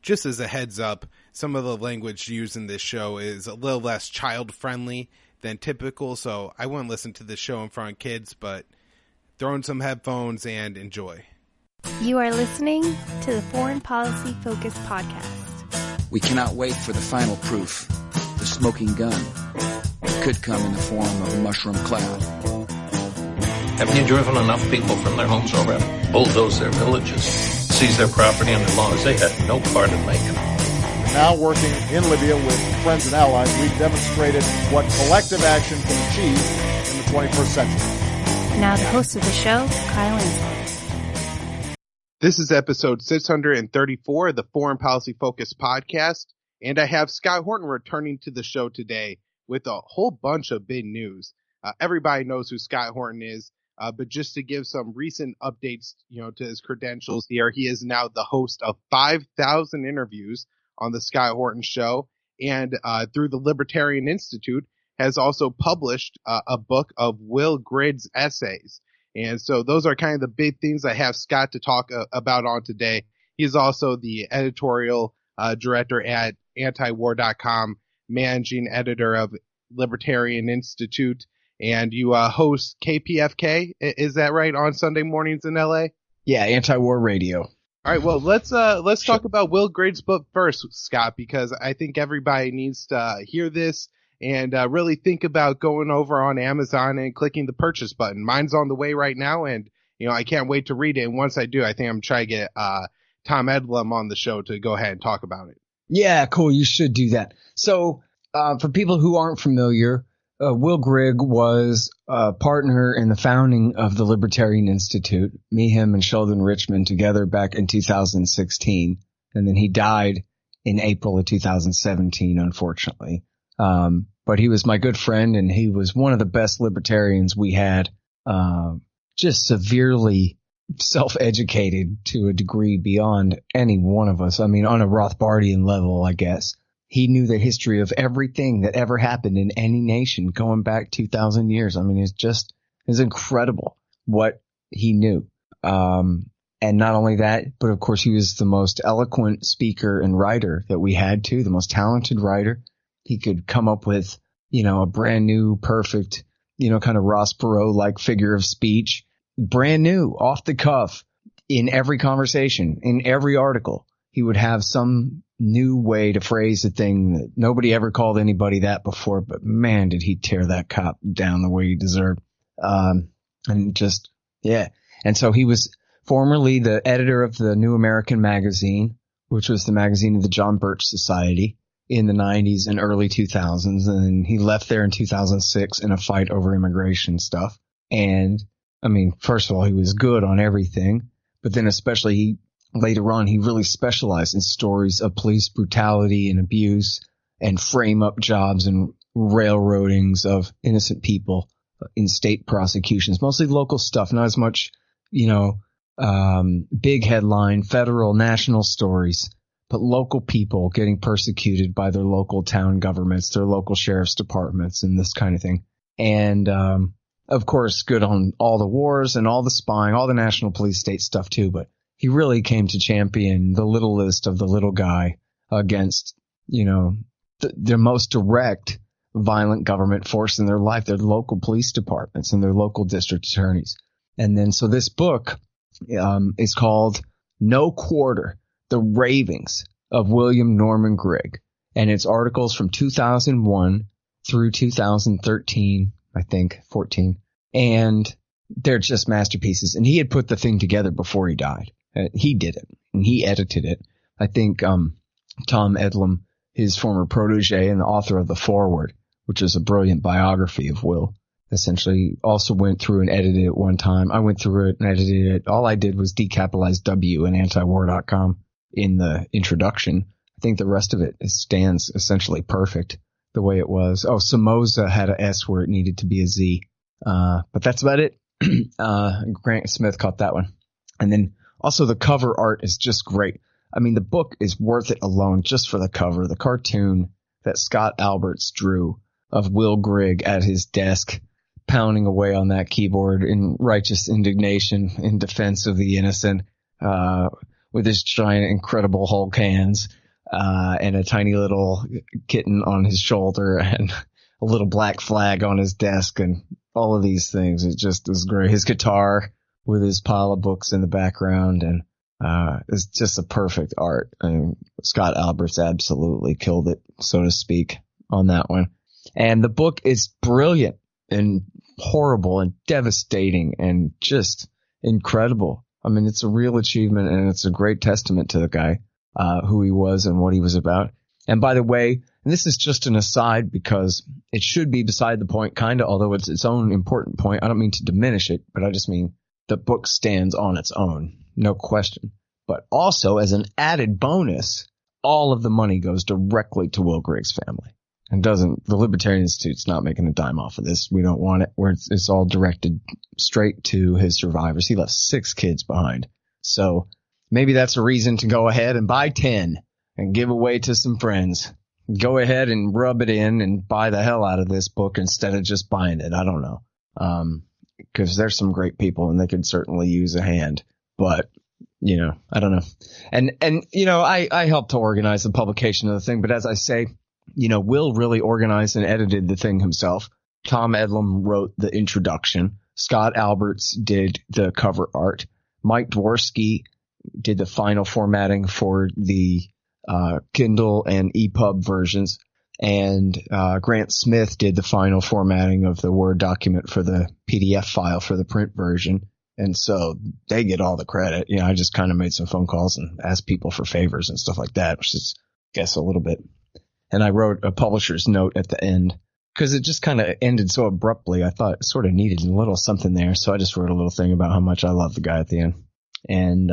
just as a heads up, some of the language used in this show is a little less child-friendly than typical, so I wouldn't listen to this show in front of kids, but throw in some headphones and enjoy. You are listening to the Foreign Policy Focused podcast. We cannot wait for the final proof. The smoking gun. It could come in the form of a mushroom cloud. Haven't you driven enough people from their homes already? Bulldoze their villages, seize their property and their laws. They had no part in making it. Now working in Libya with friends and allies, we've demonstrated what collective action can achieve in the 21st century. Now the host of the show, Kyle Inslee. This is episode 634 of the Foreign Policy Focused podcast, and I have Scott Horton returning to the show today with a whole bunch of big news. Everybody knows who Scott Horton is. But just to give some recent updates, to his credentials here, he is now the host of 5,000 interviews on the Scott Horton Show, and through the Libertarian Insitute has also published a book of Will Grigg's essays. And so those are kind of the big things I have Scott to talk about on today. He's also the editorial director at antiwar.com, managing editor of Libertarian Insitute. And you host KPFK, is that right, on Sunday mornings in LA? Yeah, anti-war radio. All right, well, let's talk about Will Grigg's book first, Scott, because I think everybody needs to hear this and really think about going over on Amazon and clicking the purchase button. Mine's on the way right now, and I can't wait to read it. And once I do, I think I'm trying to get Tom Edlum on the show to go ahead and talk about it. Yeah, cool. You should do that. So for people who aren't familiar, Will Grigg was a partner in the founding of the Libertarian Insitute, me, him, and Sheldon Richman together back in 2016. And then he died in April of 2017, unfortunately. But he was my good friend, and he was one of the best libertarians we had, just severely self-educated to a degree beyond any one of us. I mean, on a Rothbardian level, I guess. He knew the history of everything that ever happened in any nation going back 2,000 years. I mean, it's incredible what he knew. And not only that, but of course he was the most eloquent speaker and writer that we had too, the most talented writer. He could come up with, a brand new, perfect, kind of Ross Perot-like figure of speech, brand new, off the cuff, in every conversation, in every article. He would have some new way to phrase a thing that nobody ever called anybody that before, but man, did he tear that cop down the way he deserved. And so he was formerly the editor of the New American Magazine, which was the magazine of the John Birch Society in the 90s and early 2000s. And he left there in 2006 in a fight over immigration stuff. And I mean, first of all, he was good on everything, but then especially later on, he really specialized in stories of police brutality and abuse and frame up jobs and railroadings of innocent people in state prosecutions, mostly local stuff, not as much, big headline, federal, national stories, but local people getting persecuted by their local town governments, their local sheriff's departments, and this kind of thing. And, of course, good on all the wars and all the spying, all the national police state stuff too, but he really came to champion the littlest of the little guy against, the most direct violent government force in their life, their local police departments and their local district attorneys. And then, so this book is called No Quarter, The Ravings of William Norman Grigg. And it's articles from 2001 through 2013, I think, 14. And they're just masterpieces. And he had put the thing together before he died. He did it, and he edited it. I think Tom Edlum, his former protege and the author of the foreword, which is a brilliant biography of Will, essentially also went through and edited it one time. I went through it and edited it. All I did was decapitalize W in antiwar.com in the introduction. I think the rest of it stands essentially perfect the way it was. Oh, Somoza had a S where it needed to be a Z. But that's about it. Grant Smith caught that one. And then also the cover art is just great. I mean, the book is worth it alone just for the cover. The cartoon that Scott Alberts drew of Will Grigg at his desk, pounding away on that keyboard in righteous indignation in defense of the innocent, with his giant Incredible Hulk hands, and a tiny little kitten on his shoulder and a little black flag on his desk and all of these things. It just is great. His guitar with his pile of books in the background, and it's just a perfect art. I mean, Scott Albert's absolutely killed it, so to speak, on that one. And the book is brilliant and horrible and devastating and just incredible. I mean, it's a real achievement, and it's a great testament to the guy, who he was and what he was about. And by the way, and this is just an aside because it should be beside the point, kind of, although it's its own important point. I don't mean to diminish it, but I just mean the book stands on its own, no question. But also, as an added bonus, all of the money goes directly to Will Grigg's family. And the Libertarian Institute's not making a dime off of this. We don't want it. It's all directed straight to his survivors. He left 6 kids behind. So maybe that's a reason to go ahead and buy 10 and give away to some friends. Go ahead and rub it in and buy the hell out of this book instead of just buying it. I don't know. Because there's some great people and they could certainly use a hand. But, I don't know. And I helped to organize the publication of the thing. But as I say, Will really organized and edited the thing himself. Tom Edlum wrote the introduction. Scott Alberts did the cover art. Mike Dworsky did the final formatting for the Kindle and EPUB versions. And Grant Smith did the final formatting of the Word document for the PDF file for the print version. And so they get all the credit. I just kind of made some phone calls and asked people for favors and stuff like that, which is, I guess, a little bit. And I wrote a publisher's note at the end because it just kind of ended so abruptly. I thought it sort of needed a little something there. So I just wrote a little thing about how much I love the guy at the end. And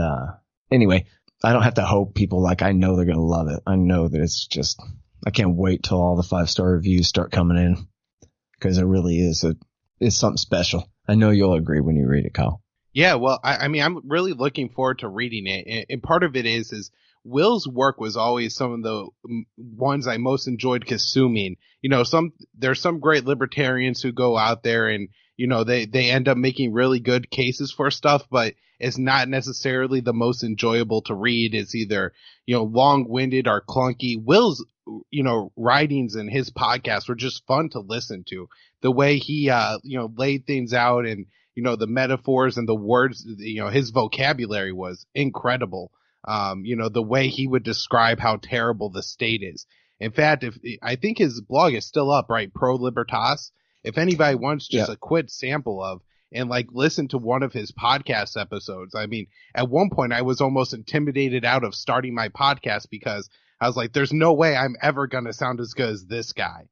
anyway, I don't have to hope people I know they're going to love it. I know that it's just, I can't wait till all the 5-star reviews start coming in because it really is it's something special. I know you'll agree when you read it, Kyle. Yeah, well, I mean, I'm really looking forward to reading it. And part of it is Will's work was always some of the ones I most enjoyed consuming. There's some great libertarians who go out there and, they end up making really good cases for stuff, but it's not necessarily the most enjoyable to read. It's either, long-winded or clunky. Will's, writings and his podcasts were just fun to listen to. The way he, laid things out and, the metaphors and the words, his vocabulary was incredible. The way he would describe how terrible the state is. In fact, I think his blog is still up, right? Pro Libertas. If anybody wants just a quick sample of and listen to one of his podcast episodes. I mean, at one point I was almost intimidated out of starting my podcast because I was like, there's no way I'm ever going to sound as good as this guy.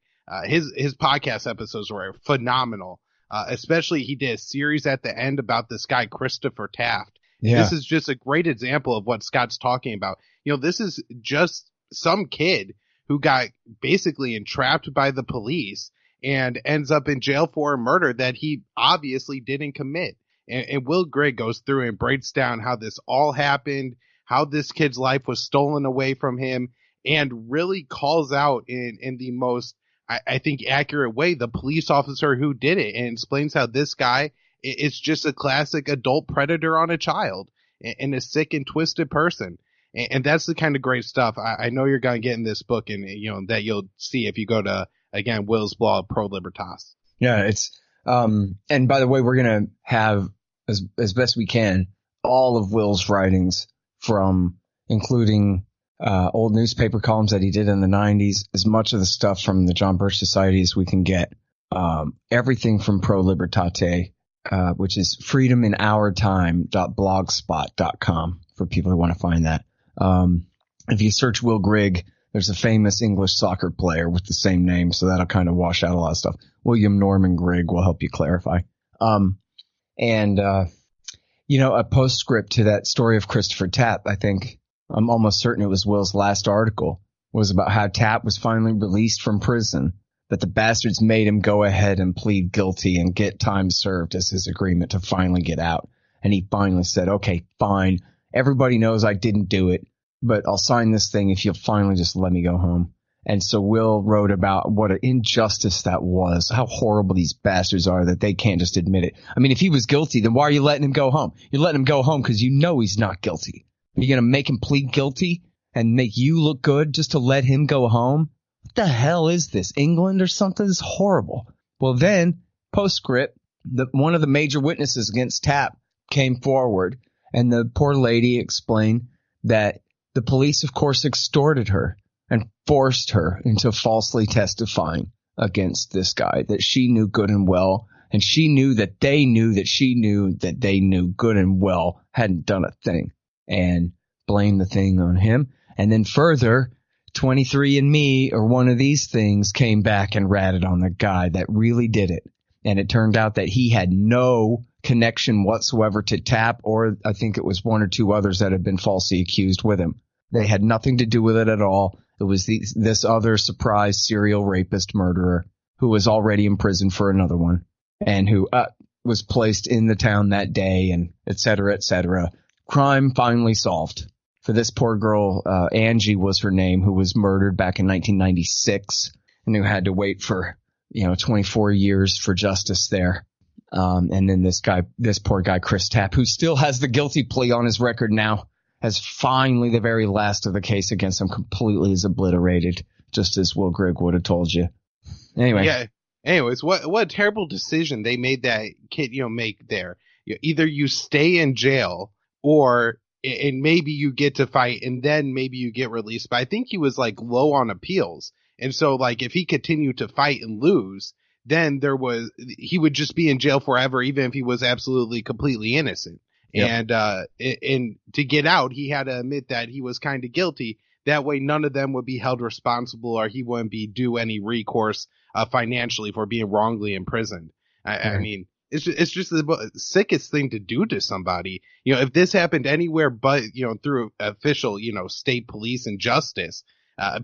His podcast episodes were phenomenal. Especially he did a series at the end about this guy, Christopher Taft. Yeah. This is just a great example of what Scott's talking about. This is just some kid who got basically entrapped by the police and ends up in jail for a murder that he obviously didn't commit. And Will Grigg goes through and breaks down how this all happened, how this kid's life was stolen away from him, and really calls out in the most, I think, accurate way the police officer who did it, and explains how this guy is just a classic adult predator on a child and a sick and twisted person. And that's the kind of great stuff I know you're going to get in this book, and that you'll see if you go to, again, Will's blog, Pro Libertas. Yeah, it's and by the way, we're going to have, as best we can, all of Will's writings from including old newspaper columns that he did in the 90s, as much of the stuff from the John Birch Society as we can get, everything from Pro Libertate, which is freedominourtime.blogspot.com for people who want to find that. If you search Will Grigg, there's a famous English soccer player with the same name, so that'll kind of wash out a lot of stuff. William Norman Grigg will help you clarify. A postscript to that story of Christopher Tapp, I think, I'm almost certain it was Will's last article, was about how Tapp was finally released from prison, that the bastards made him go ahead and plead guilty and get time served as his agreement to finally get out. And he finally said, okay, fine. Everybody knows I didn't do it, but I'll sign this thing if you'll finally just let me go home. And so Will wrote about what an injustice that was, how horrible these bastards are that they can't just admit it. I mean, if he was guilty, then why are you letting him go home? You're letting him go home because you know he's not guilty. Are you going to make him plead guilty and make you look good just to let him go home? What the hell is this, England or something? This is horrible. Well, then, postscript, one of the major witnesses against Tapp came forward, and the poor lady explained that the police, of course, extorted her and forced her into falsely testifying against this guy that she knew good and well, and she knew that they knew that she knew that they knew good and well hadn't done a thing, and blamed the thing on him. And then further, 23andMe or one of these things came back and ratted on the guy that really did it. And it turned out that he had no connection whatsoever to Tapp, or I think it was one or two others that had been falsely accused with him. They had nothing to do with it at all. It was this other surprise serial rapist murderer who was already in prison for another one, and who was placed in the town that day, and et cetera, et cetera. Crime finally solved. For this poor girl, Angie was her name, who was murdered back in 1996 and who had to wait for, 24 years for justice there. And then this poor guy, Chris Tapp, who still has the guilty plea on his record now, has finally the very last of the case against him completely is obliterated, just as Will Grigg would have told you. Anyway. Yeah. Anyways, what a terrible decision they made that kid, make there. Either you stay in jail and maybe you get to fight and then maybe you get released. But I think he was low on appeals. And so if he continued to fight and lose, then he would just be in jail forever, even if he was absolutely completely innocent. Yep. And to get out, he had to admit that he was kind of guilty. That way, none of them would be held responsible, or he wouldn't be due any recourse financially for being wrongly imprisoned. I mean, it's just the sickest thing to do to somebody. If this happened anywhere but, through official, state police and justice,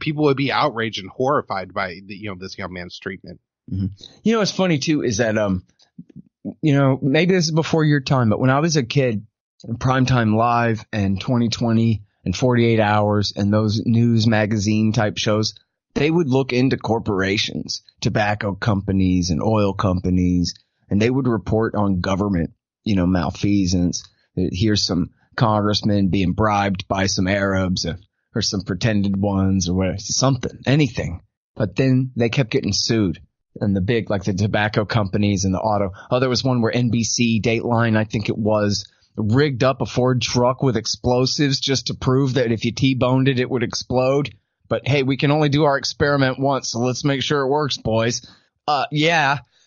people would be outraged and horrified by this young man's treatment. Mm-hmm. What's funny too is that, maybe this is before your time, but when I was a kid, Primetime Live and 2020 and 48 Hours and those news magazine type shows, they would look into corporations, tobacco companies and oil companies, and they would report on government, malfeasance. Here's some congressmen being bribed by some Arabs or some pretended ones or whatever, anything. But then they kept getting sued. And the big, the tobacco companies and the auto. Oh, there was one where NBC, Dateline, I think it was, rigged up a Ford truck with explosives just to prove that if you T-boned it, it would explode. But hey, we can only do our experiment once, so let's make sure it works, boys.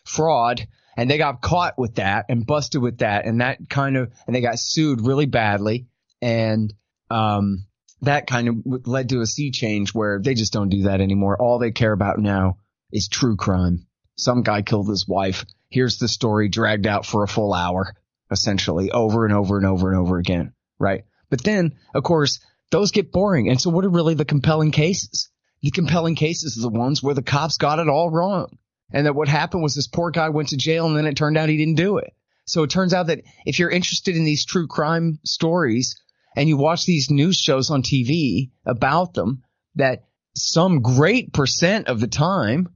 Fraud. And they got caught with that and busted with that, and and they got sued really badly. And that kind of led to a sea change where they just don't do that anymore. All they care about now is true crime. Some guy killed his wife. Here's the story dragged out for a full hour, essentially, over and over and over and over again, right? But then, of course, those get boring. And so what are really the compelling cases? The compelling cases are the ones where the cops got it all wrong. And that what happened was this poor guy went to jail, and then it turned out he didn't do it. So it turns out that if you're interested in these true crime stories and you watch these news shows on TV about them, that some great percent of the time,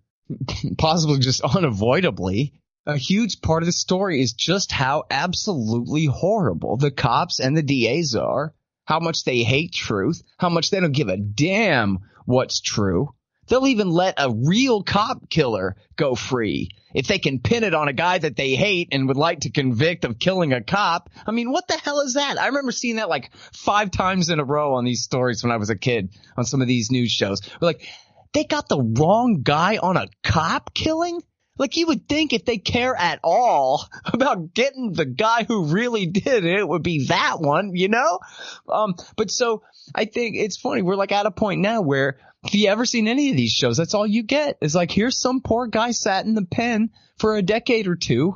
possibly just unavoidably, a huge part of the story is just how absolutely horrible the cops and the DAs are, how much they hate truth, how much they don't give a damn what's true. They'll even let a real cop killer go free if they can pin it on a guy that they hate and would like to convict of killing a cop. I mean, what the hell is that? I remember seeing that 5 times in a row on these stories when I was a kid on some of these news shows. We're they got the wrong guy on a cop killing? You would think if they care at all about getting the guy who really did it, it would be that one, But so I think it's funny. We're at a point now where if you ever seen any of these shows, that's all you get. It's here's some poor guy sat in the pen for a decade or two.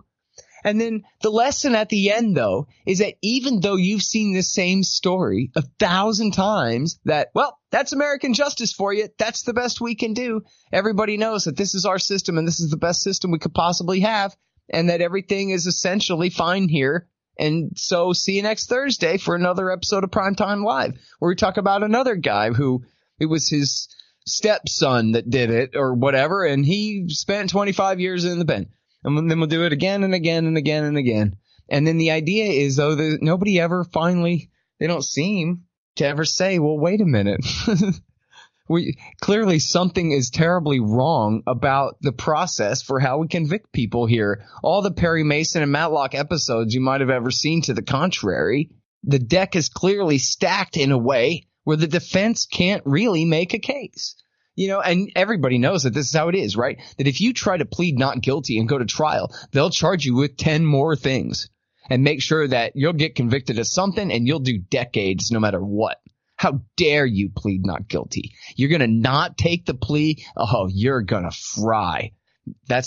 And then the lesson at the end, though, is that even though you've seen the same story 1,000 times, that's American justice for you. That's the best we can do. Everybody knows that this is our system and this is the best system we could possibly have, and that everything is essentially fine here. And so see you next Thursday for another episode of Primetime Live, where we talk about another guy who it was his stepson that did it or whatever, and he spent 25 years in the pen. And then we'll do it again and again and again and again. And then the idea is, though, that nobody ever finally – they don't seem to ever say, well, wait a minute. Clearly something is terribly wrong about the process for how we convict people here. All the Perry Mason and Matlock episodes you might have ever seen to the contrary, the deck is clearly stacked in a way where the defense can't really make a case. And everybody knows that this is how it is, right? That if you try to plead not guilty and go to trial, they'll charge you with 10 more things and make sure that you'll get convicted of something and you'll do decades no matter what. How dare you plead not guilty? You're going to not take the plea? Oh, you're going to fry.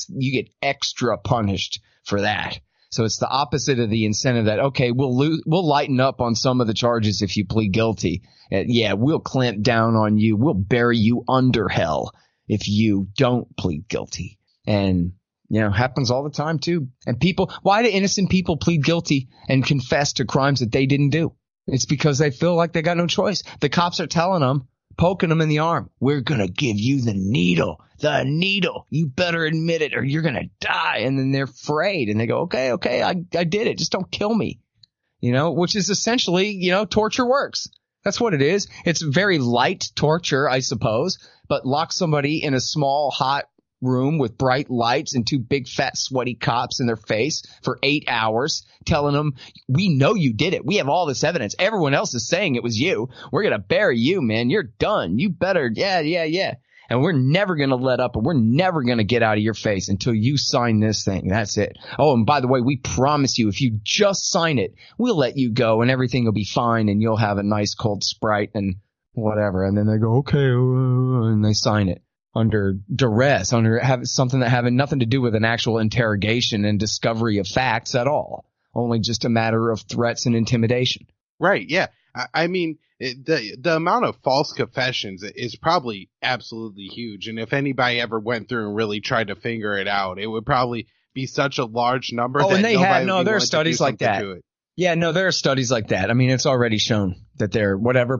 You get extra punished for that. So it's the opposite of the incentive that, okay, we'll lighten up on some of the charges if you plead guilty. Yeah, we'll clamp down on you. We'll bury you under hell if you don't plead guilty. And, happens all the time too. And why do innocent people plead guilty and confess to crimes that they didn't do? It's because they feel like they got no choice. The cops are telling them, poking them in the arm, we're going to give you the needle. You better admit it or you're going to die. And then they're afraid and they go, okay, I did it. Just don't kill me. Which is essentially, torture works. That's what it is. It's very light torture, I suppose, but lock somebody in a small, hot room with bright lights and two big, fat, sweaty cops in their face for 8 hours telling them, we know you did it. We have all this evidence. Everyone else is saying it was you. We're going to bury you, man. You're done. You better. Yeah. And we're never going to let up and we're never going to get out of your face until you sign this thing. That's it. Oh, and by the way, we promise you, if you just sign it, we'll let you go and everything will be fine and you'll have a nice cold Sprite and whatever. And then they go, okay, and they sign it under duress, something that having nothing to do with an actual interrogation and discovery of facts at all. Only just a matter of threats and intimidation. Right. Yeah. I mean, the amount of false confessions is probably absolutely huge. And if anybody ever went through and really tried to figure it out, it would probably be such a large number. Oh, that and there are studies like that. Yeah, no, there are studies like that. I mean, it's already shown that whatever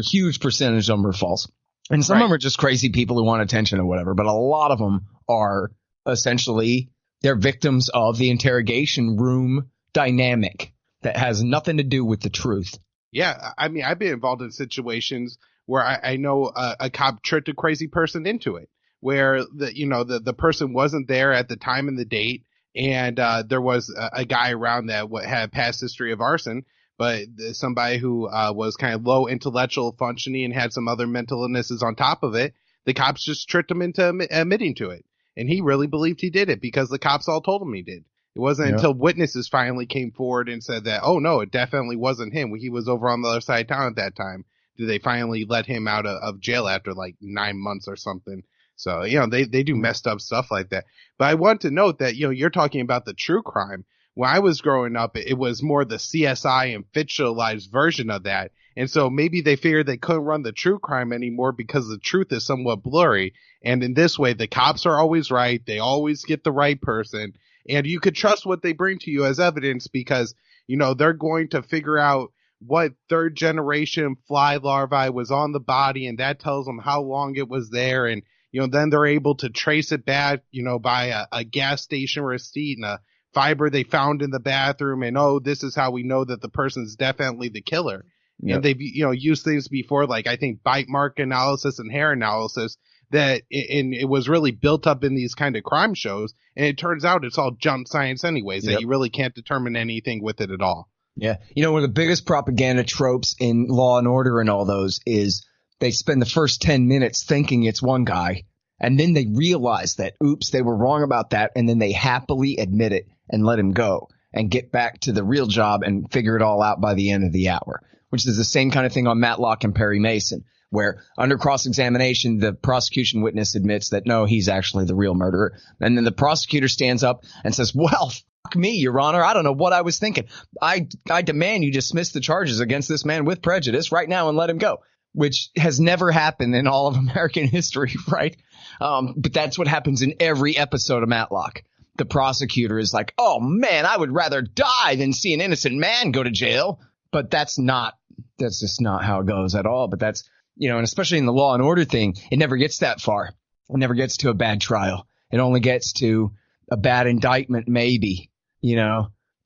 huge percentage of them are false. And some of them are just crazy people who want attention or whatever. But a lot of them are essentially, they're victims of the interrogation room dynamic that has nothing to do with the truth. Yeah, I mean, I've been involved in situations where I know a cop tricked a crazy person into it, where the person wasn't there at the time and the date, and there was a guy around that had a past history of arson, but somebody who was kind of low intellectual functioning and had some other mental illnesses on top of it. The cops just tricked him into admitting to it, and he really believed he did it because the cops all told him he did. It wasn't until witnesses finally came forward and said that, oh, no, it definitely wasn't him. He was over on the other side of town at that time. Did they finally let him out of jail after like 9 months or something? So, they do messed up stuff like that. But I want to note that, you're talking about the true crime. When I was growing up, it was more the CSI and fictionalized version of that. And so maybe they figured they couldn't run the true crime anymore because the truth is somewhat blurry. And in this way, the cops are always right. They always get the right person. And you could trust what they bring to you as evidence because, they're going to figure out what third generation fly larvae was on the body. And that tells them how long it was there. And, then they're able to trace it back, by a gas station receipt and a fiber they found in the bathroom. And, oh, this is how we know that the person's definitely the killer. Yep. And they've, used things before, like I think bite mark analysis and hair analysis that it was really built up in these kind of crime shows. And it turns out it's all junk science anyways, that you really can't determine anything with it at all. Yeah. One of the biggest propaganda tropes in Law and Order and all those is they spend the first 10 minutes thinking it's one guy. And then they realize that, oops, they were wrong about that. And then they happily admit it and let him go and get back to the real job and figure it all out by the end of the hour, which is the same kind of thing on Matlock and Perry Mason, where under cross-examination, the prosecution witness admits that, no, he's actually the real murderer. And then the prosecutor stands up and says, well, fuck me, Your Honor. I don't know what I was thinking. I demand you dismiss the charges against this man with prejudice right now and let him go, which has never happened in all of American history, right? But that's what happens in every episode of Matlock. The prosecutor is like, oh, man, I would rather die than see an innocent man go to jail. But that's just not how it goes at all. But that's, and especially in the Law and Order thing, it never gets that far. It never gets to a bad trial. It only gets to a bad indictment, maybe,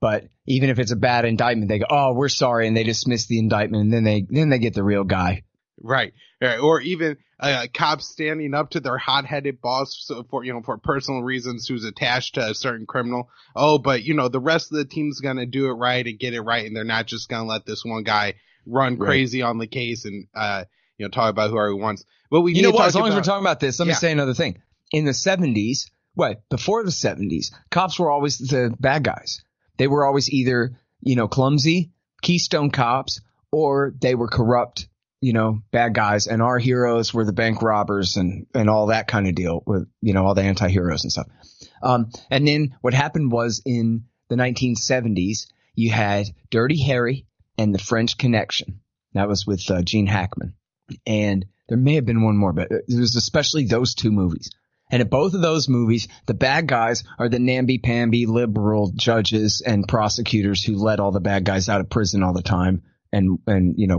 But even if it's a bad indictment, they go, "Oh, we're sorry," and they dismiss the indictment, and then they get the real guy. Right. Or even cops standing up to their hot-headed boss for personal reasons who's attached to a certain criminal. Oh, but the rest of the team's gonna do it right and get it right, and they're not just gonna let this one guy run crazy on the case and talk about whoever he wants. But we as long as we're talking about this, let me say another thing. In the 70s, before the 70s, cops were always the bad guys. They were always either clumsy Keystone cops, or they were corrupt bad guys, and our heroes were the bank robbers and all that kind of deal with, all the anti-heroes and stuff. And then what happened was in the 1970s, you had Dirty Harry and The French Connection. That was with Gene Hackman. And there may have been one more, but it was especially those two movies. And in both of those movies, the bad guys are the namby-pamby liberal judges and prosecutors who let all the bad guys out of prison all the time and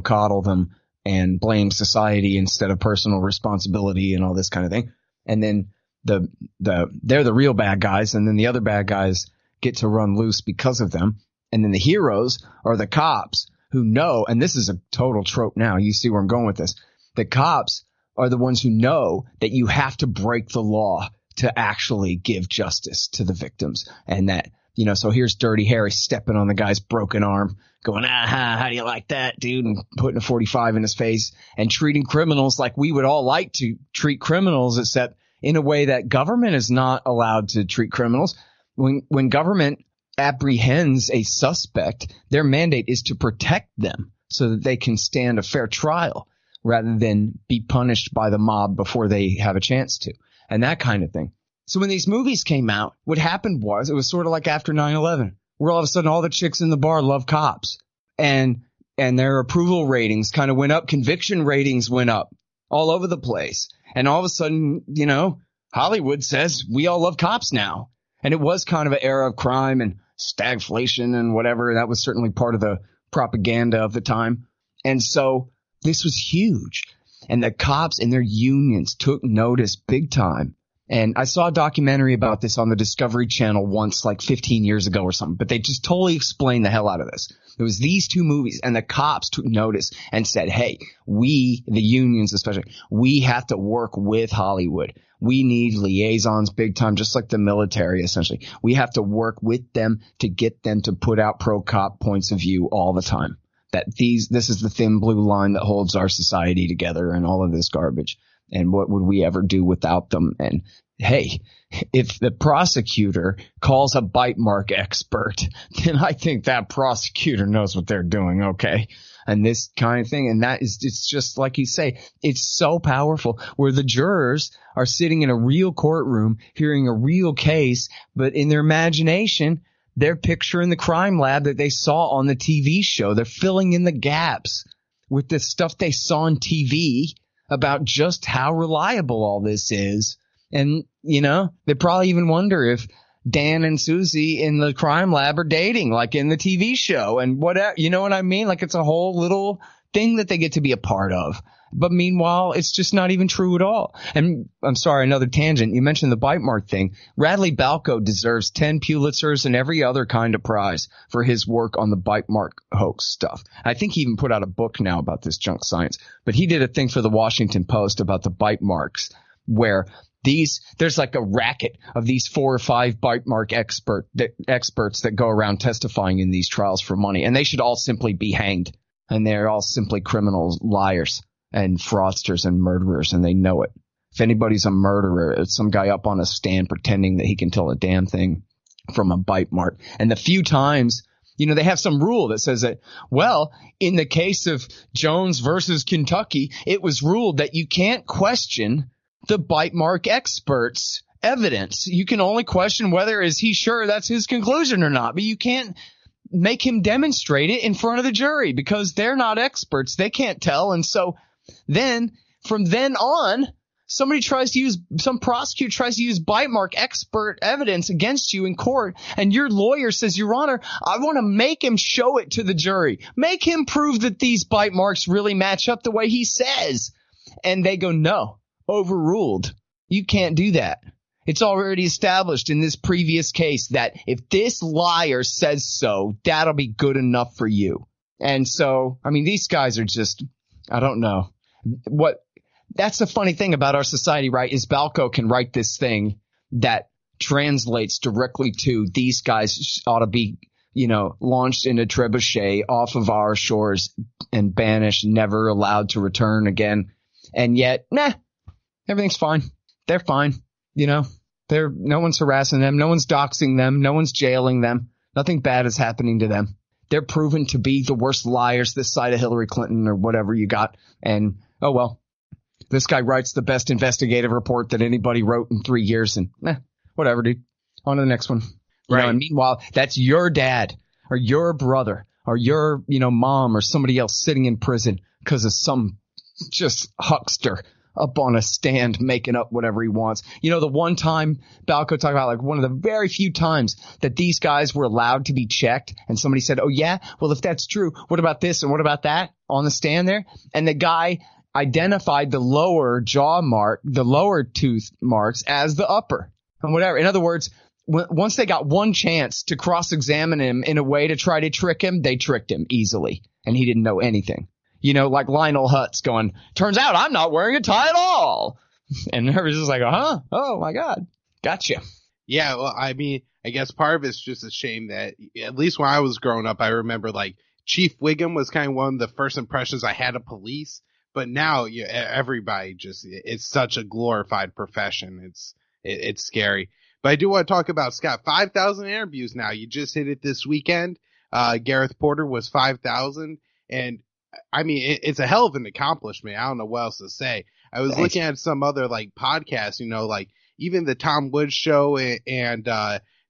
coddle them and blame society instead of personal responsibility and all this kind of thing. And then they're the real bad guys, and then the other bad guys get to run loose because of them. And then the heroes are the cops who know, and this is a total trope now, you see where I'm going with this. The cops are the ones who know that you have to break the law to actually give justice to the victims. And that, so here's Dirty Harry stepping on the guy's broken arm, going, how do you like that, dude? And putting a 45 in his face and treating criminals like we would all like to treat criminals, except in a way that government is not allowed to treat criminals. When government apprehends a suspect, their mandate is to protect them so that they can stand a fair trial rather than be punished by the mob before they have a chance to, and that kind of thing. So when these movies came out, what happened was it was sort of like after 9/11, where all of a sudden all the chicks in the bar love cops, and their approval ratings kind of went up. Conviction ratings went up all over the place. And all of a sudden, Hollywood says we all love cops now. And it was kind of an era of crime and stagflation and whatever. That was certainly part of the propaganda of the time. And so this was huge. And the cops and their unions took notice big time. And I saw a documentary about this on the Discovery Channel once, like 15 years ago or something, but they just totally explained the hell out of this. It was these two movies, and the cops took notice and said, hey, we, the unions especially, we have to work with Hollywood. We need liaisons big time, just like the military, essentially. We have to work with them to get them to put out pro-cop points of view all the time. That this is the thin blue line that holds our society together and all of this garbage. And what would we ever do without them? And hey, if the prosecutor calls a bite mark expert, then I think that prosecutor knows what they're doing. Okay. And this kind of thing. And it's just like you say, it's so powerful where the jurors are sitting in a real courtroom hearing a real case, but in their imagination, they're picturing the crime lab that they saw on the TV show. They're filling in the gaps with the stuff they saw on TV about just how reliable all this is. And, they probably even wonder if Dan and Susie in the crime lab are dating, like in the TV show, and whatever, you know what I mean? Like it's a whole little thing that they get to be a part of. But meanwhile, it's just not even true at all. And I'm sorry, another tangent. You mentioned the bite mark thing. Radley Balco deserves 10 Pulitzers and every other kind of prize for his work on the bite mark hoax stuff. I think he even put out a book now about this junk science. But he did a thing for the Washington Post about the bite marks, where there's like a racket of these 4 or 5 bite mark experts that go around testifying in these trials for money. And they should all simply be hanged. And they're all simply criminals, liars, and fraudsters and murderers, and they know it. If anybody's a murderer, it's some guy up on a stand pretending that he can tell a damn thing from a bite mark. And the few times, they have some rule that says that, well, in the case of Jones versus Kentucky, it was ruled that you can't question the bite mark expert's evidence. You can only question whether is he sure that's his conclusion or not, but you can't make him demonstrate it in front of the jury because they're not experts. They can't tell. And so then from then on, some prosecutor tries to use bite mark expert evidence against you in court, and your lawyer says, Your Honor, I want to make him show it to the jury. Make him prove that these bite marks really match up the way he says. And they go, no, overruled. You can't do that. It's already established in this previous case that if this liar says so, that'll be good enough for you. And so, I mean, these guys are just, I don't know. That's the funny thing about our society, right, is Balco can write this thing that translates directly to these guys ought to be, launched in a trebuchet off of our shores and banished, never allowed to return again. And yet, everything's fine. They're fine. No one's harassing them. No one's doxing them. No one's jailing them. Nothing bad is happening to them. They're proven to be the worst liars this side of Hillary Clinton or whatever you got. And, oh, well, this guy writes the best investigative report that anybody wrote in 3 years. And whatever, dude. On to the next one. Right. And meanwhile, that's your dad or your brother or your, mom or somebody else sitting in prison because of some just huckster up on a stand making up whatever he wants. The one time Balco talked about, like, one of the very few times that these guys were allowed to be checked and somebody said, oh yeah, well, if that's true, what about this and what about that on the stand there? And the guy identified the lower jaw mark, the lower tooth marks as the upper and whatever. In other words, once they got one chance to cross-examine him in a way to try to trick him, they tricked him easily and he didn't know anything. Like Lionel Hutz going, turns out I'm not wearing a tie at all. And everybody's just like, oh my God, gotcha. Yeah, well, I mean, I guess part of it's just a shame that, at least when I was growing up, I remember, like, Chief Wiggum was kind of one of the first impressions I had of police. But now everybody it's such a glorified profession. It's scary. But I do want to talk about, Scott, 5,000 interviews now. You just hit it this weekend. Gareth Porter was 5,000. And I mean, it's a hell of an accomplishment. I don't know what else to say. I was looking at some other, like, podcasts, like even the Tom Woods show and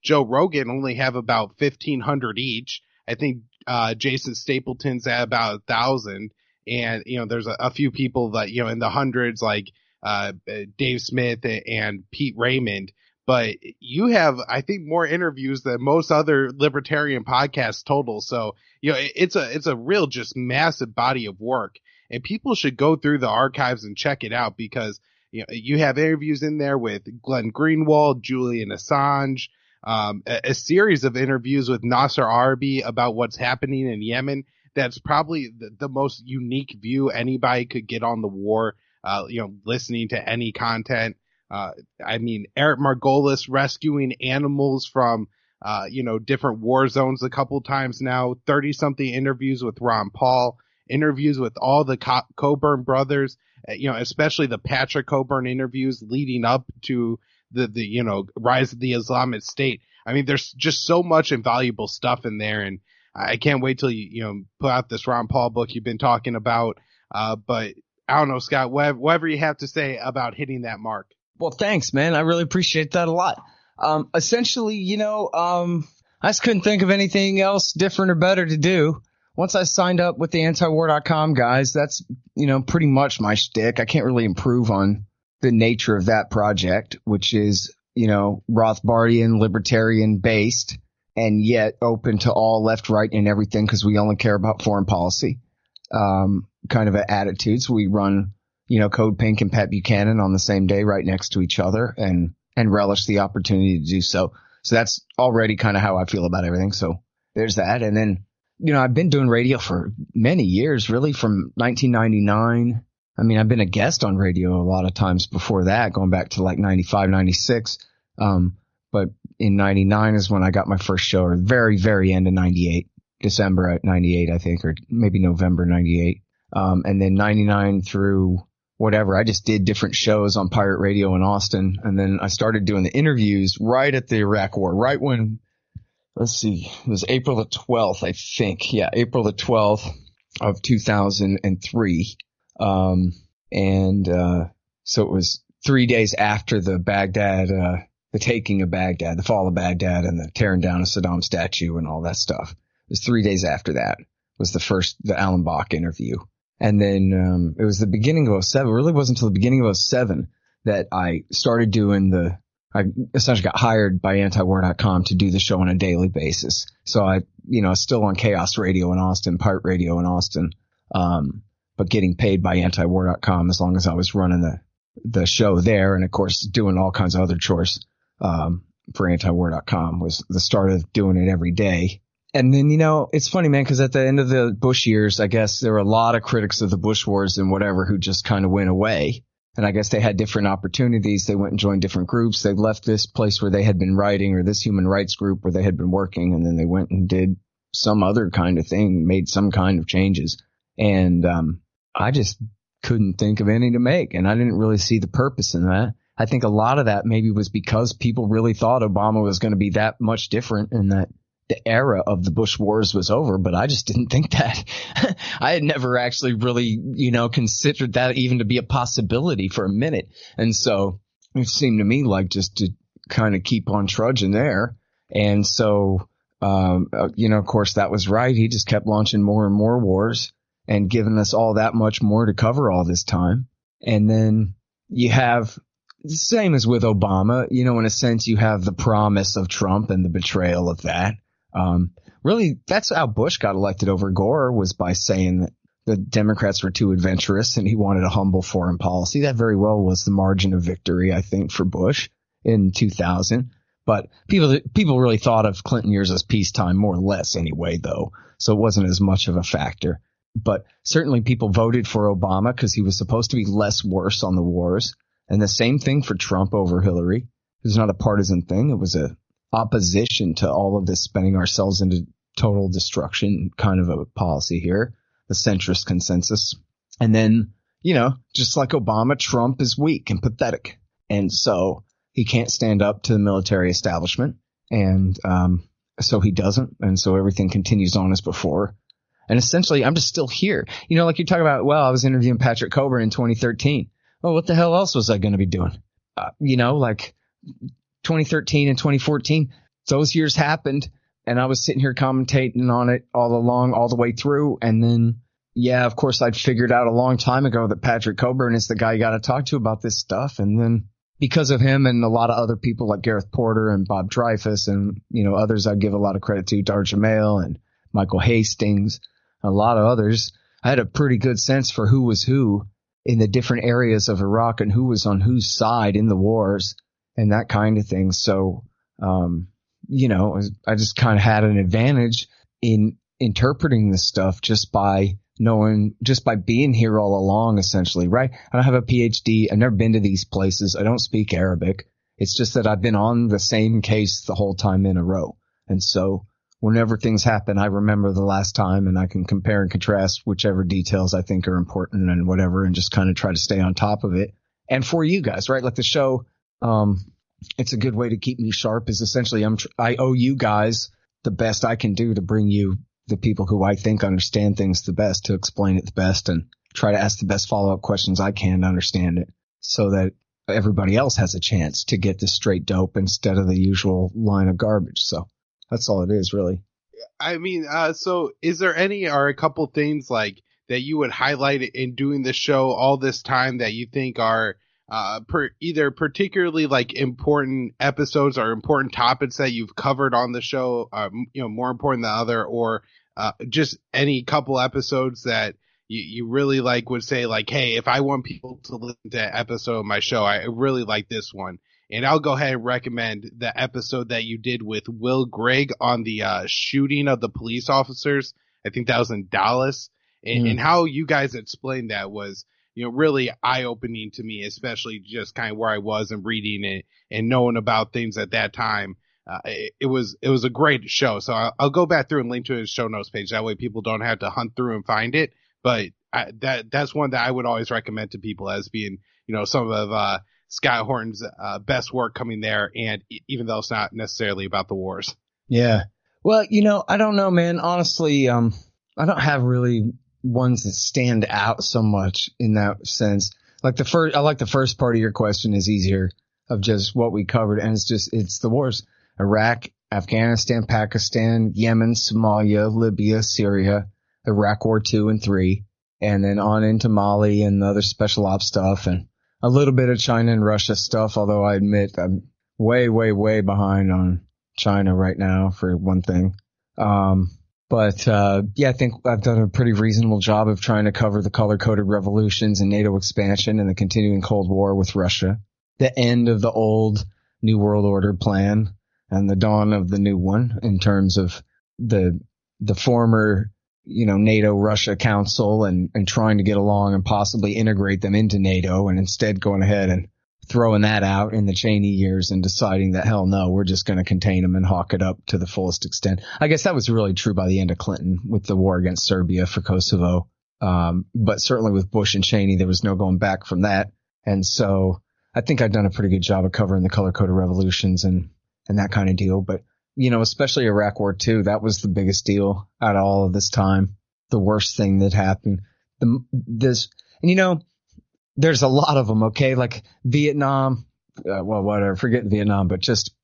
Joe Rogan only have about 1,500 each. I think Jason Stapleton's at about 1,000. And, there's a few people that, in the hundreds, like Dave Smith and Pete Raymond. But you have, I think, more interviews than most other libertarian podcasts total. So, it's a real just massive body of work. And people should go through the archives and check it out because, you have interviews in there with Glenn Greenwald, Julian Assange, a series of interviews with Nasser Arabi about what's happening in Yemen. That's probably the most unique view anybody could get on the war, listening to any content. I mean, Eric Margolis rescuing animals from, different war zones a couple times now, 30-something interviews with Ron Paul, interviews with all the Coburn brothers, especially the Patrick Coburn interviews leading up to the rise of the Islamic State. I mean, there's just so much invaluable stuff in there, and I can't wait till you put out this Ron Paul book you've been talking about. But I don't know, Scott, whatever you have to say about hitting that mark. Well, thanks, man. I really appreciate that a lot. Essentially, I just couldn't think of anything else different or better to do. Once I signed up with the antiwar.com guys, that's, pretty much my shtick. I can't really improve on the nature of that project, which is, Rothbardian, libertarian based, and yet open to all left, right, and everything because we only care about foreign policy, kind of an attitude. So we run, Code Pink and Pat Buchanan on the same day right next to each other and relish the opportunity to do so. So that's already kind of how I feel about everything. So there's that. And then, I've been doing radio for many years, really from 1999. I mean, I've been a guest on radio a lot of times before that, going back to like 95, 96. But in 99 is when I got my first show, or very, very end of 98, December at 98, I think, or maybe November 98. And then 99 through whatever, I just did different shows on pirate radio in Austin. And then I started doing the interviews right at the Iraq War, right when, let's see, it was April the 12th, I think. Yeah, April the 12th of 2003. So it was 3 days after the Baghdad, the taking of Baghdad, the fall of Baghdad, and the tearing down of Saddam's statue and all that stuff. It was 3 days after that was the Alan Bach interview. And then, it was the beginning of 07. It really wasn't until the beginning of 07 that I started doing I essentially got hired by antiwar.com to do the show on a daily basis. So I, still on Chaos Radio in Austin, Pirate Radio in Austin, but getting paid by antiwar.com as long as I was running the show there. And of course, doing all kinds of other chores, for antiwar.com was the start of doing it every day. And then, it's funny, man, because at the end of the Bush years, I guess there were a lot of critics of the Bush wars and whatever who just kind of went away. And I guess they had different opportunities. They went and joined different groups. They left this place where they had been writing, or this human rights group where they had been working. And then they went and did some other kind of thing, made some kind of changes. And I just couldn't think of any to make. And I didn't really see the purpose in that. I think a lot of that maybe was because people really thought Obama was going to be that much different and that the era of the Bush wars was over, but I just didn't think that. I had never actually really, considered that even to be a possibility for a minute. And so it seemed to me like just to kind of keep on trudging there. And so, of course that was right. He just kept launching more and more wars and giving us all that much more to cover all this time. And then you have the same as with Obama, in a sense, you have the promise of Trump and the betrayal of that. Really, that's how Bush got elected over Gore, was by saying that the Democrats were too adventurous and he wanted a humble foreign policy. That very well was the margin of victory, I think, for Bush in 2000. But people really thought of Clinton years as peacetime, more or less anyway, though. So it wasn't as much of a factor. But certainly people voted for Obama because he was supposed to be less worse on the wars. And the same thing for Trump over Hillary. It was not a partisan thing. It was a opposition to all of this spending ourselves into total destruction kind of a policy here, the centrist consensus. And then, just like Obama, Trump is weak and pathetic. And so he can't stand up to the military establishment. And so he doesn't. And so everything continues on as before. And essentially, I'm just still here. Like you talk about, I was interviewing Patrick Coburn in 2013. Well, what the hell else was I going to be doing? Like 2013 and 2014, those years happened, and I was sitting here commentating on it all along, all the way through. And then, of course, I'd figured out a long time ago that Patrick Coburn is the guy you got to talk to about this stuff. And then because of him and a lot of other people like Gareth Porter and Bob Dreyfus and, others I give a lot of credit to, Dar Jamel and Michael Hastings, a lot of others, I had a pretty good sense for who was who in the different areas of Iraq and who was on whose side in the wars and that kind of thing. So, I just kind of had an advantage in interpreting this stuff just by being here all along, essentially, right? I don't have a PhD. I've never been to these places. I don't speak Arabic. It's just that I've been on the same case the whole time in a row. And so whenever things happen, I remember the last time and I can compare and contrast whichever details I think are important and whatever, and just kind of try to stay on top of it. And for you guys, right? Like the show, it's a good way to keep me sharp is essentially I owe you guys the best I can do to bring you the people who I think understand things the best, to explain it the best and try to ask the best follow-up questions I can to understand it so that everybody else has a chance to get the straight dope instead of the usual line of garbage. So that's all it is, really. I mean, so is there a couple things like that you would highlight in doing the show all this time that you think are either particularly like important episodes or important topics that you've covered on the show, more important than other, or just any couple episodes that you really like would say like, hey, if I want people to listen to an episode of my show, I really like this one. And I'll go ahead and recommend the episode that you did with Will Grigg on the shooting of the police officers. I think that was in Dallas. And how you guys explained that was, really eye-opening to me, especially just kind of where I was and reading it and knowing about things at that time. It was a great show. So I'll go back through and link to his show notes page. That way people don't have to hunt through and find it. But that's one that I would always recommend to people as being, some of Scott Horton's best work coming there. And even though it's not necessarily about the wars. Yeah. Well, I don't know, man. Honestly, I don't have really ones that stand out so much in that sense. Like I like the first part of your question is easier of just what we covered. And it's the wars, Iraq, Afghanistan, Pakistan, Yemen, Somalia, Libya, Syria, Iraq War 2 and 3, and then on into Mali and the other special ops stuff and a little bit of China and Russia stuff. Although I admit I'm way, way, way behind on China right now for one thing. But, yeah, I think I've done a pretty reasonable job of trying to cover the color-coded revolutions and NATO expansion and the continuing Cold War with Russia, the end of the old New World Order plan and the dawn of the new one in terms of the former, NATO-Russia Council and trying to get along and possibly integrate them into NATO, and instead going ahead and throwing that out in the Cheney years and deciding that, hell no, we're just going to contain them and hawk it up to the fullest extent. I guess that was really true by the end of Clinton with the war against Serbia for Kosovo. But certainly with Bush and Cheney, there was no going back from that. And so I think I've done a pretty good job of covering the color-coded revolutions and that kind of deal. But, especially Iraq War II, that was the biggest deal out of all of this time. The worst thing that happened. There's a lot of them, okay? Like Vietnam, whatever, forget Vietnam, but just,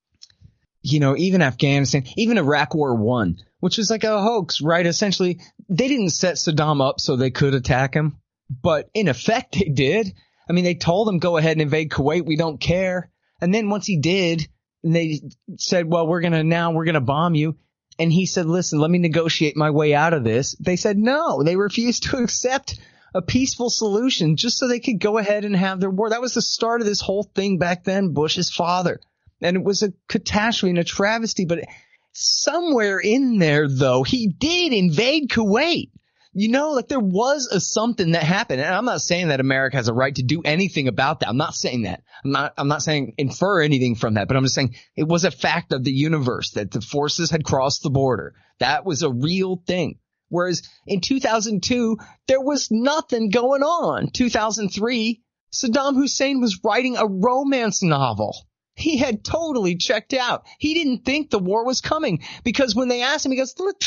even Afghanistan, even Iraq War I, which was like a hoax, right? Essentially, they didn't set Saddam up so they could attack him, but in effect they did. I mean, they told him, go ahead and invade Kuwait, we don't care. And then once he did, they said, well, we're going to bomb you. And he said, listen, let me negotiate my way out of this. They said no, they refused to accept a peaceful solution just so they could go ahead and have their war. That was the start of this whole thing back then, Bush's father. And it was a catastrophe and a travesty. But somewhere in there, though, he did invade Kuwait. There was something that happened. And I'm not saying that America has a right to do anything about that. I'm not saying that. I'm not saying infer anything from that. But I'm just saying it was a fact of the universe that the forces had crossed the border. That was a real thing. Whereas in 2002, there was nothing going on. 2003, Saddam Hussein was writing a romance novel. He had totally checked out. He didn't think the war was coming because when they asked him, he goes, look,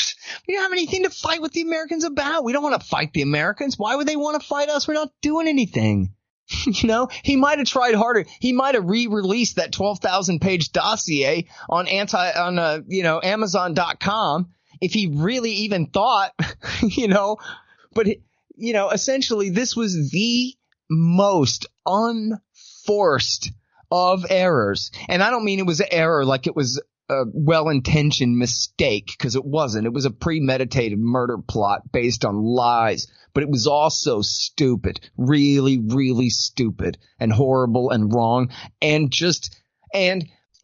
we don't have anything to fight with the Americans about. We don't want to fight the Americans. Why would they want to fight us? We're not doing anything. He might have tried harder. He might have re-released that 12,000-page dossier on Amazon.com. If he really even thought, but, essentially this was the most unforced of errors. And I don't mean it was an error like it was a well-intentioned mistake, because it wasn't. It was a premeditated murder plot based on lies. But it was also stupid, really, really stupid and horrible and wrong and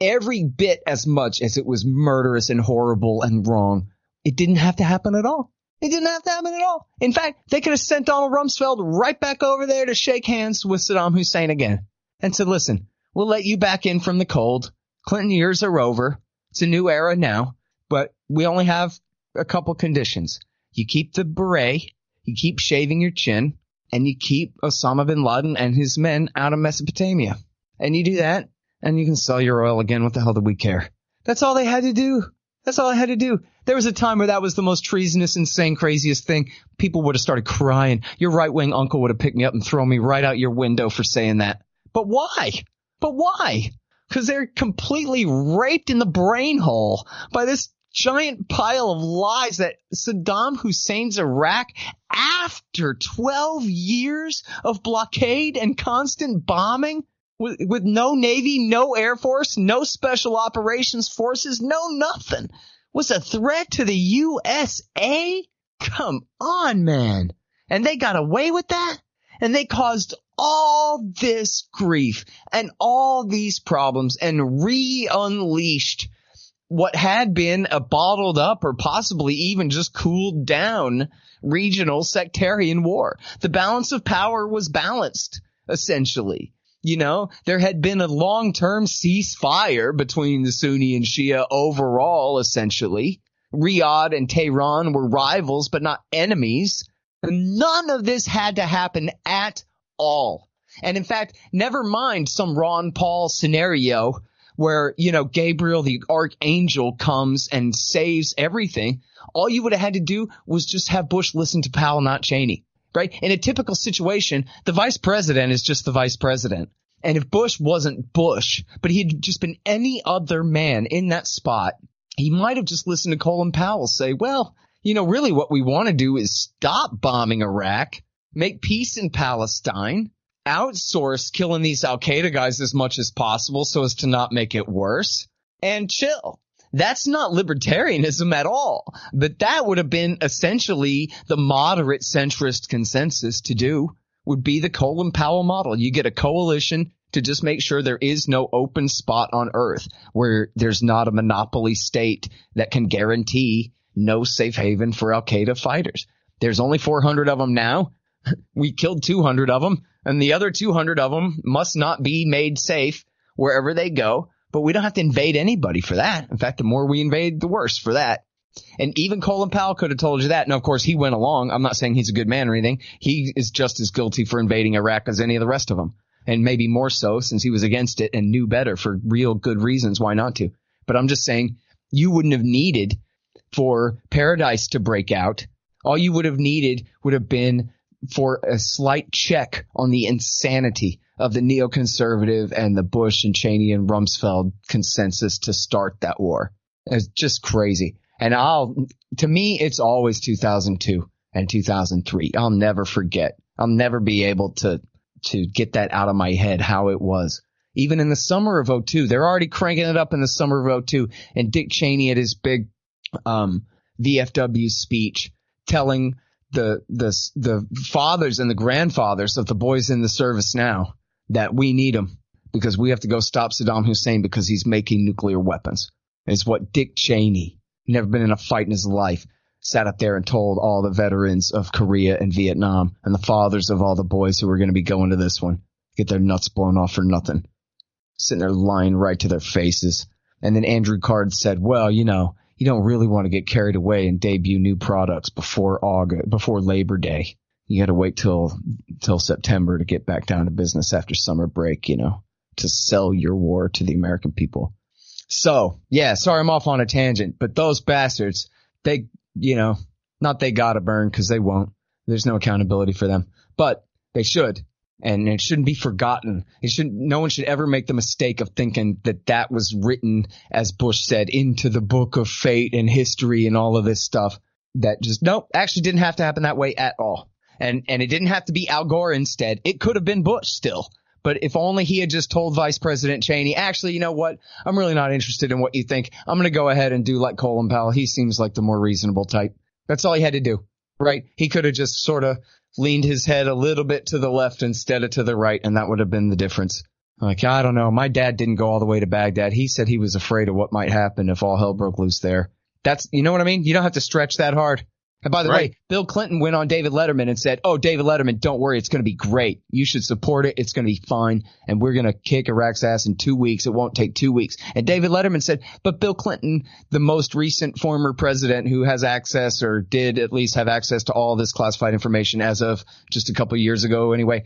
every bit as much as it was murderous and horrible and wrong. It didn't have to happen at all. It didn't have to happen at all. In fact, they could have sent Donald Rumsfeld right back over there to shake hands with Saddam Hussein again and said, listen, we'll let you back in from the cold. Clinton years are over. It's a new era now, but we only have a couple conditions. You keep the beret, you keep shaving your chin, and you keep Osama bin Laden and his men out of Mesopotamia. And you do that, and you can sell your oil again. What the hell do we care? That's all they had to do. That's all I had to do. There was a time where that was the most treasonous, insane, craziest thing. People would have started crying. Your right-wing uncle would have picked me up and thrown me right out your window for saying that. But why? Because they're completely raped in the brain hole by this giant pile of lies that Saddam Hussein's Iraq, after 12 years of blockade and constant bombing, with no Navy, no Air Force, no Special Operations Forces, no nothing, was a threat to the USA? Come on, man. And they got away with that? And they caused all this grief and all these problems and re-unleashed what had been a bottled up or possibly even just cooled down regional sectarian war. The balance of power was balanced, essentially. There had been a long-term ceasefire between the Sunni and Shia overall, essentially. Riyadh and Tehran were rivals, but not enemies. None of this had to happen at all. And in fact, never mind some Ron Paul scenario where, Gabriel, the archangel, comes and saves everything. All you would have had to do was just have Bush listen to Powell, not Cheney. Right? In a typical situation, the vice president is just the vice president. And if Bush wasn't Bush, but he had just been any other man in that spot, he might have just listened to Colin Powell say, well, really what we want to do is stop bombing Iraq, make peace in Palestine, outsource killing these Al-Qaeda guys as much as possible so as to not make it worse, and chill. That's not libertarianism at all. But that would have been essentially the moderate centrist consensus to do, would be the Colin Powell model. You get a coalition to just make sure there is no open spot on earth where there's not a monopoly state that can guarantee no safe haven for al-Qaeda fighters. There's only 400 of them now. We killed 200 of them, and the other 200 of them must not be made safe wherever they go. But we don't have to invade anybody for that. In fact, the more we invade, the worse for that. And even Colin Powell could have told you that. Now, of course, he went along. I'm not saying he's a good man or anything. He is just as guilty for invading Iraq as any of the rest of them. And maybe more so since he was against it and knew better for real good reasons why not to. But I'm just saying you wouldn't have needed for Paradise to break out. All you would have needed would have been for a slight check on the insanity of the neoconservative and the Bush and Cheney and Rumsfeld consensus to start that war. It's just crazy. And to me, it's always 2002 and 2003. I'll never forget. I'll never be able to get that out of my head how it was. Even in the summer of 2002, they're already cranking it up in the summer of 2002. And Dick Cheney at his big VFW speech telling the fathers and the grandfathers of the boys in the service now that we need them because we have to go stop Saddam Hussein because he's making nuclear weapons. Is what Dick Cheney, never been in a fight in his life, sat up there and told all the veterans of Korea and Vietnam and the fathers of all the boys who were going to be going to this one, get their nuts blown off for nothing, sitting there lying right to their faces. And then Andrew Card said, well, you know, you don't really want to get carried away and debut new products before Labor Day. You got to wait till September to get back down to business after summer break, you know, to sell your war to the American people. So, yeah, sorry I'm off on a tangent, but those bastards, they, you know, not they gotta burn because they won't. There's no accountability for them, but they should. And it shouldn't be forgotten. No one should ever make the mistake of thinking that was written, as Bush said, into the book of fate and history and all of this stuff. That just, nope, actually didn't have to happen that way at all. And it didn't have to be Al Gore instead. It could have been Bush still. But if only he had just told Vice President Cheney, actually, you know what? I'm really not interested in what you think. I'm going to go ahead and do like Colin Powell. He seems like the more reasonable type. That's all he had to do, right? He could have just sort of leaned his head a little bit to the left instead of to the right, and that would have been the difference. Like, I don't know. My dad didn't go all the way to Baghdad. He said he was afraid of what might happen if all hell broke loose there. That's, you know what I mean? You don't have to stretch that hard. And by the way, Bill Clinton went on David Letterman and said, oh, David Letterman, don't worry. It's going to be great. You should support it. It's going to be fine. And we're going to kick Iraq's ass in 2 weeks. It won't take 2 weeks. And David Letterman said, but Bill Clinton, the most recent former president who has access or did at least have access to all this classified information as of just a couple of years ago anyway.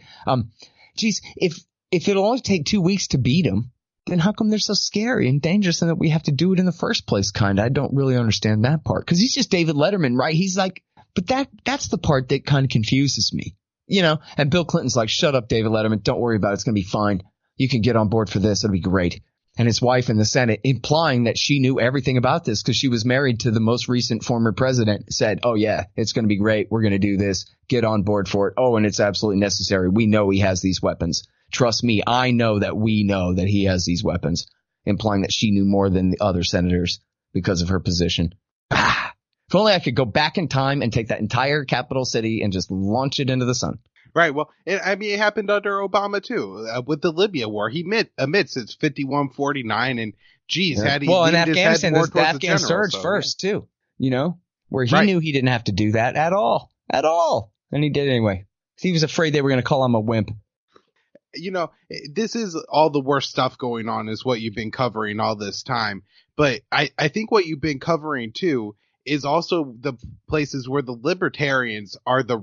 Geez, if it'll only take 2 weeks to beat him, then how come they're so scary and dangerous and that we have to do it in the first place? I don't really understand that part because he's just David Letterman, right? He's like, but that's the part that kind of confuses me, you know? And Bill Clinton's like, shut up, David Letterman. Don't worry about it. It's going to be fine. You can get on board for this. It'll be great. And his wife in the Senate, implying that she knew everything about this because she was married to the most recent former president, said, oh, yeah, it's going to be great. We're going to do this. Get on board for it. Oh, and it's absolutely necessary. We know he has these weapons. Trust me, I know that we know that he has these weapons, implying that she knew more than the other senators because of her position. If only I could go back in time and take that entire capital city and just launch it into the sun. Right. Well, it happened under Obama, too, with the Libya war. He admits it's 51-49. And, geez, had he in Afghanistan, there's the Afghan surge first, too, you know, where he knew he didn't have to do that at all. And he did anyway. He was afraid they were going to call him a wimp. You know, this is all the worst stuff going on is what you've been covering all this time. But I think what you've been covering, too, is also the places where the libertarians are the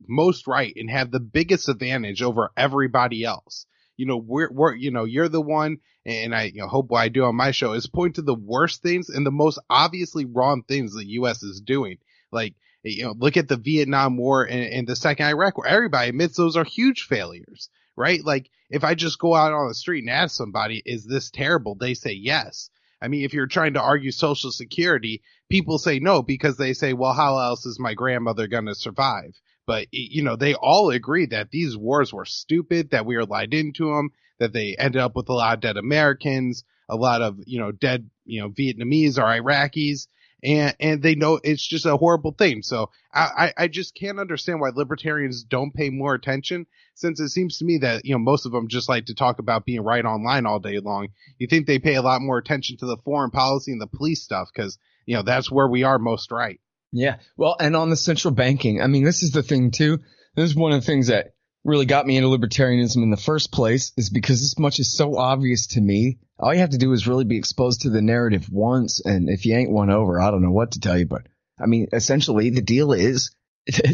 most right and have the biggest advantage over everybody else. You know, we're you know, you're the one, and I hope what I do on my show is point to the worst things and the most obviously wrong things the U.S. is doing. Like, you know, look at the Vietnam War and the second Iraq War. Everybody admits those are huge failures. Right? Like, if I just go out on the street and ask somebody, is this terrible? They say yes. I mean, if you're trying to argue Social Security, people say no because they say, well, how else is my grandmother going to survive? But, you know, they all agree that these wars were stupid, that we were lied into them, that they ended up with a lot of dead Americans, a lot of, dead, Vietnamese or Iraqis. And they know it's just a horrible thing. So I just can't understand why libertarians don't pay more attention, since it seems to me that, most of them just like to talk about being right online all day long. You think they pay a lot more attention to the foreign policy and the police stuff because, that's where we are most right. Yeah. Well, and on the central banking, I mean, this is the thing too. This is one of the things that really got me into libertarianism in the first place, is because this much is so obvious to me. All you have to do is really be exposed to the narrative once. And if you ain't won over, I don't know what to tell you. But I mean, essentially the deal is,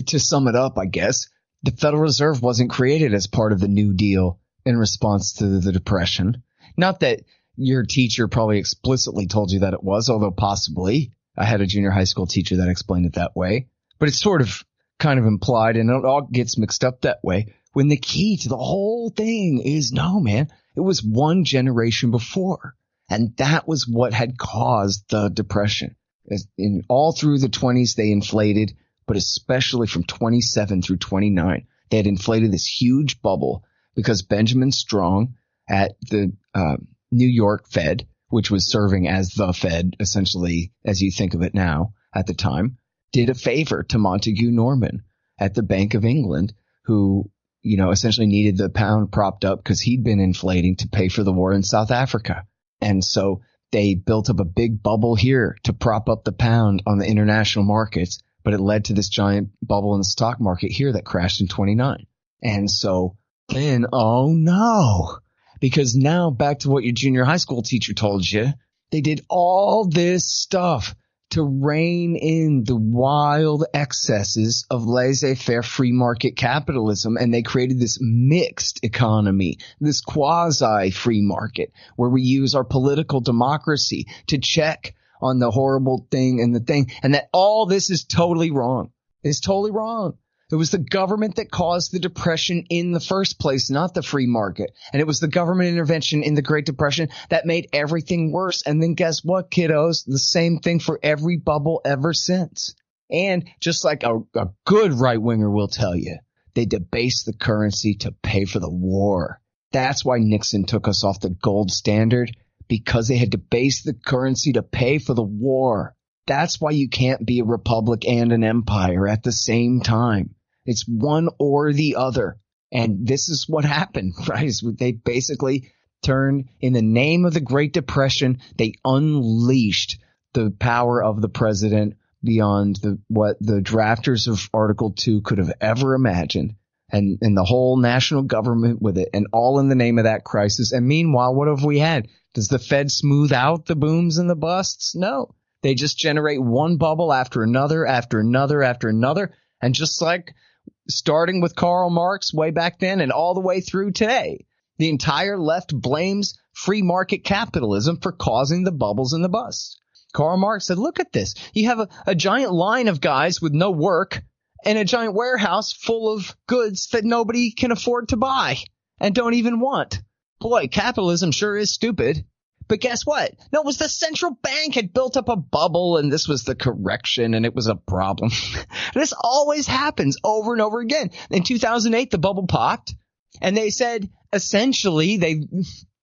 to sum it up, I guess, the Federal Reserve wasn't created as part of the New Deal in response to the Depression. Not that your teacher probably explicitly told you that it was, although possibly. I had a junior high school teacher that explained it that way. But it's sort of kind of implied, and it all gets mixed up that way, when the key to the whole thing is, no, man, it was one generation before. And that was what had caused the Depression. All through the 20s, they inflated, but especially from 27 through 29, they had inflated this huge bubble because Benjamin Strong at the New York Fed, which was serving as the Fed, essentially, as you think of it now at the time, did a favor to Montague Norman at the Bank of England, who, essentially needed the pound propped up because he'd been inflating to pay for the war in South Africa. And so they built up a big bubble here to prop up the pound on the international markets, but it led to this giant bubble in the stock market here that crashed in 29. And so then, oh no, because now back to what your junior high school teacher told you, they did all this stuff to rein in the wild excesses of laissez-faire free market capitalism. And they created this mixed economy, this quasi-free market, where we use our political democracy to check on the horrible thing and the thing. And that all this is totally wrong. It's totally wrong. It was the government that caused the Depression in the first place, not the free market. And it was the government intervention in the Great Depression that made everything worse. And then guess what, kiddos? The same thing for every bubble ever since. And just like a good right-winger will tell you, they debased the currency to pay for the war. That's why Nixon took us off the gold standard, because they had debased the currency to pay for the war. That's why you can't be a republic and an empire at the same time. It's one or the other. And this is what happened, right? They basically turned, in the name of the Great Depression, they unleashed the power of the president beyond what the drafters of Article 2 could have ever imagined. And the whole national government with it, and all in the name of that crisis. And meanwhile, what have we had? Does the Fed smooth out the booms and the busts? No. They just generate one bubble after another, after another, after another. And just like starting with Karl Marx way back then and all the way through today, the entire left blames free market capitalism for causing the bubbles and the busts. Karl Marx said, look at this. You have a giant line of guys with no work and a giant warehouse full of goods that nobody can afford to buy and don't even want. Boy, capitalism sure is stupid. But guess what? No, it was the central bank had built up a bubble, and this was the correction, and it was a problem. This always happens over and over again. In 2008, the bubble popped, and they said, essentially, they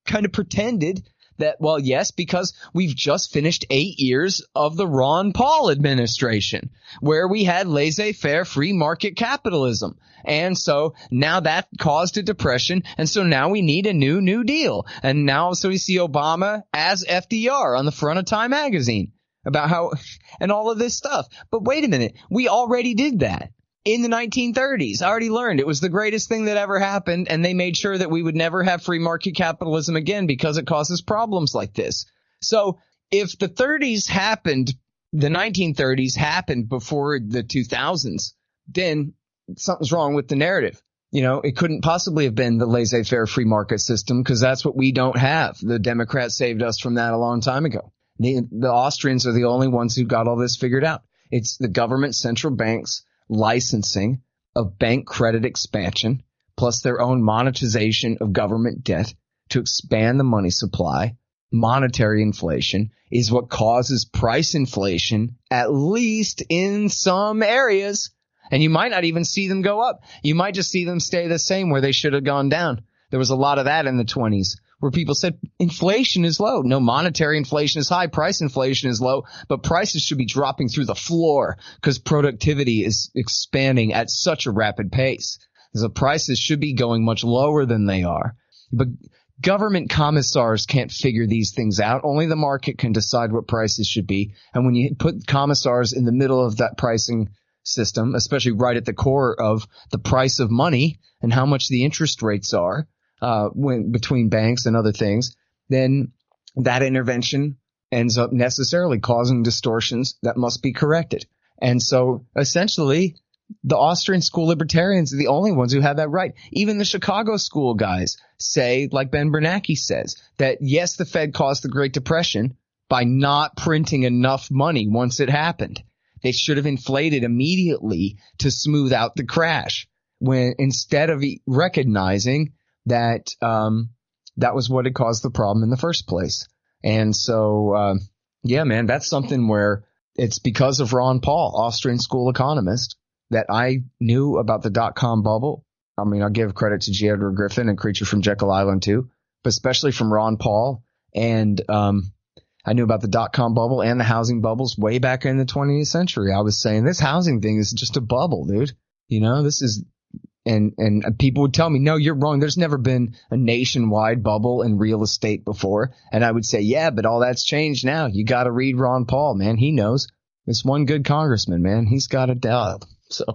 kind of pretended that, well, yes, because we've just finished 8 years of the Ron Paul administration, where we had laissez-faire free market capitalism. And so now that caused a depression, and so now we need a New Deal. And now so we see Obama as FDR on the front of Time magazine about how – and all of this stuff. But wait a minute. We already did that in the 1930s. I already learned it was the greatest thing that ever happened, and they made sure that we would never have free market capitalism again because it causes problems like this. So if the 30s happened – the 1930s happened before the 2000s, then – something's wrong with the narrative. It couldn't possibly have been the laissez-faire free market system because that's what we don't have. The Democrats saved us from that a long time ago. The Austrians are the only ones who got all this figured out. It's the government central banks licensing of bank credit expansion plus their own monetization of government debt to expand the money supply. Monetary inflation is what causes price inflation, at least in some areas. And you might not even see them go up. You might just see them stay the same where they should have gone down. There was a lot of that in the 20s where people said inflation is low. No, monetary inflation is high. Price inflation is low, but prices should be dropping through the floor because productivity is expanding at such a rapid pace. The prices should be going much lower than they are. But government commissars can't figure these things out. Only the market can decide what prices should be. And when you put commissars in the middle of that pricing system, especially right at the core of the price of money and how much the interest rates are, when between banks and other things, then that intervention ends up necessarily causing distortions that must be corrected. And so essentially the Austrian school libertarians are the only ones who have that right. Even the Chicago school guys say, like Ben Bernanke says, that yes, the Fed caused the Great Depression by not printing enough money once it happened. They should have inflated immediately to smooth out the crash, when instead of recognizing that that was what had caused the problem in the first place. And so, yeah, man, that's something where it's because of Ron Paul, Austrian school economist, that I knew about the dot-com bubble. I mean, I'll give credit to J. Edward Griffin and Creature from Jekyll Island too, but especially from Ron Paul. And I knew about the dot-com bubble and the housing bubbles way back in the 20th century. I was saying this housing thing is just a bubble, dude. You know, this is – and people would tell me, no, you're wrong. There's never been a nationwide bubble in real estate before. And I would say, yeah, but all that's changed now. You got to read Ron Paul, man. He knows. It's one good congressman, man. He's got a job. So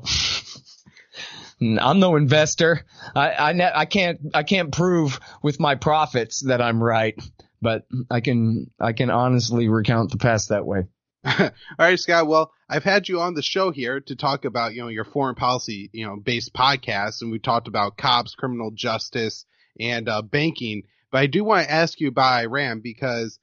I'm no investor. I can't prove with my profits that I'm right, but I can honestly recount the past that way. All right, Scott. Well, I've had you on the show here to talk about, your foreign policy, based podcasts, and we talked about cops, criminal justice, and banking. But I do want to ask you about Iran because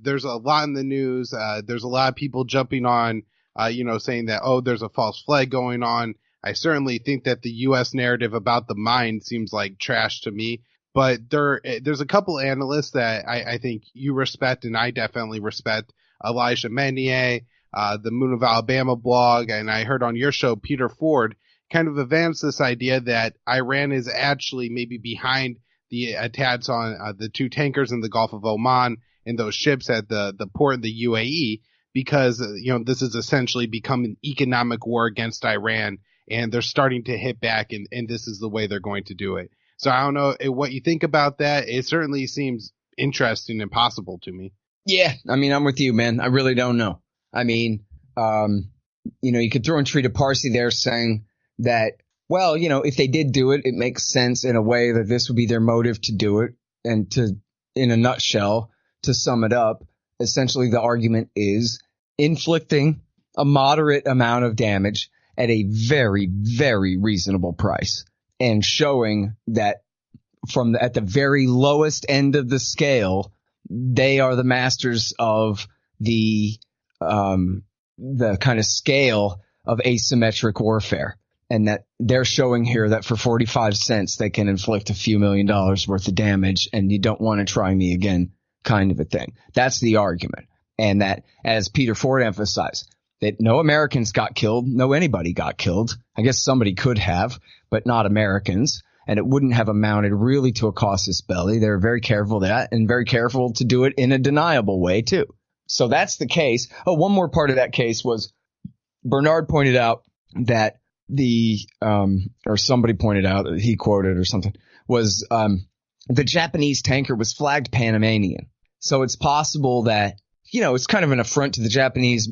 there's a lot in the news. There's a lot of people jumping on, saying that, oh, there's a false flag going on. I certainly think that the U.S. narrative about the mine seems like trash to me. But there's a couple analysts that I think you respect, and I definitely respect. Elijah Menier, the Moon of Alabama blog, and I heard on your show, Peter Ford, kind of advanced this idea that Iran is actually maybe behind the attacks on the two tankers in the Gulf of Oman and those ships at the port in the UAE, because, this has essentially become an economic war against Iran, and they're starting to hit back, and this is the way they're going to do it. So I don't know what you think about that. It certainly seems interesting and possible to me. Yeah, I mean, I'm with you, man. I really don't know. I mean, you could throw in Trita Parsi there saying that, well, if they did do it, it makes sense in a way that this would be their motive to do it. And in a nutshell, to sum it up, essentially the argument is inflicting a moderate amount of damage at a very, very reasonable price, and showing that at the very lowest end of the scale, they are the masters of the kind of scale of asymmetric warfare, and that they're showing here that for 45 cents they can inflict a few $1 million worth of damage, and you don't want to try me again kind of a thing. That's the argument. And that, as Peter Ford emphasized, that no Americans got killed, no anybody got killed. I guess somebody could have, but not Americans. And it wouldn't have amounted really to a casus belli. They're very careful of that, and very careful to do it in a deniable way too. So that's the case. Oh, one more part of that case was Bernard pointed out that or somebody pointed out, he quoted or something, was the Japanese tanker was flagged Panamanian. So it's possible that, it's kind of an affront to the Japanese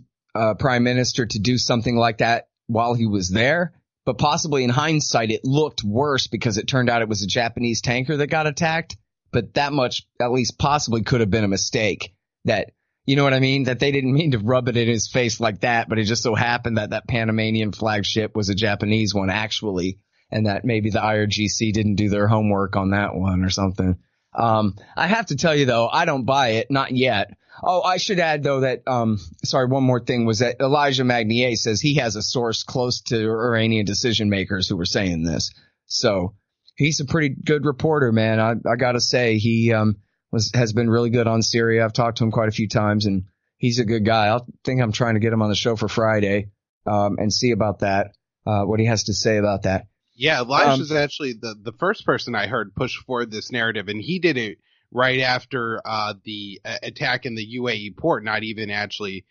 prime minister to do something like that while he was there. But possibly in hindsight, it looked worse because it turned out it was a Japanese tanker that got attacked. But that much, at least possibly, could have been a mistake. That, you know what I mean? That they didn't mean to rub it in his face like that. But it just so happened that Panamanian flagship was a Japanese one, actually. And that maybe the IRGC didn't do their homework on that one or something. I have to tell you, though, I don't buy it. Not yet. Oh, I should add, though, that one more thing was that Elijah Magnier says he has a source close to Iranian decision makers who were saying this. So he's a pretty good reporter, man. I got to say, he has been really good on Syria. I've talked to him quite a few times, and he's a good guy. I think I'm trying to get him on the show for Friday and see about that, what he has to say about that. Yeah, Elijah's actually the first person I heard push forward this narrative, and he did it right after the attack in the UAE port, not even actually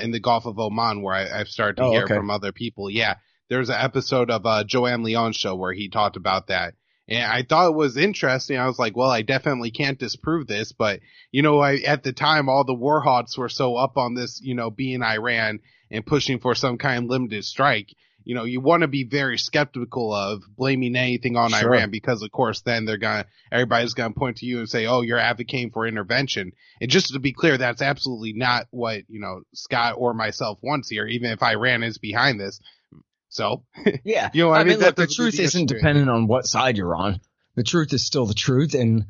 in the Gulf of Oman, where I've started to hear from other people. Yeah, there's an episode of Joanne Leon's show where he talked about that. And I thought it was interesting. I was like, well, I definitely can't disprove this. But, at the time, all the war hawks were so up on this, being Iran and pushing for some kind of limited strike. You want to be very skeptical of blaming anything on Iran, because, of course, then everybody's going to point to you and say, oh, you're advocating for intervention. And just to be clear, that's absolutely not what, Scott or myself wants here, even if Iran is behind this. So, yeah, I mean, look, the truth isn't dependent on what side you're on. The truth is still the truth. And,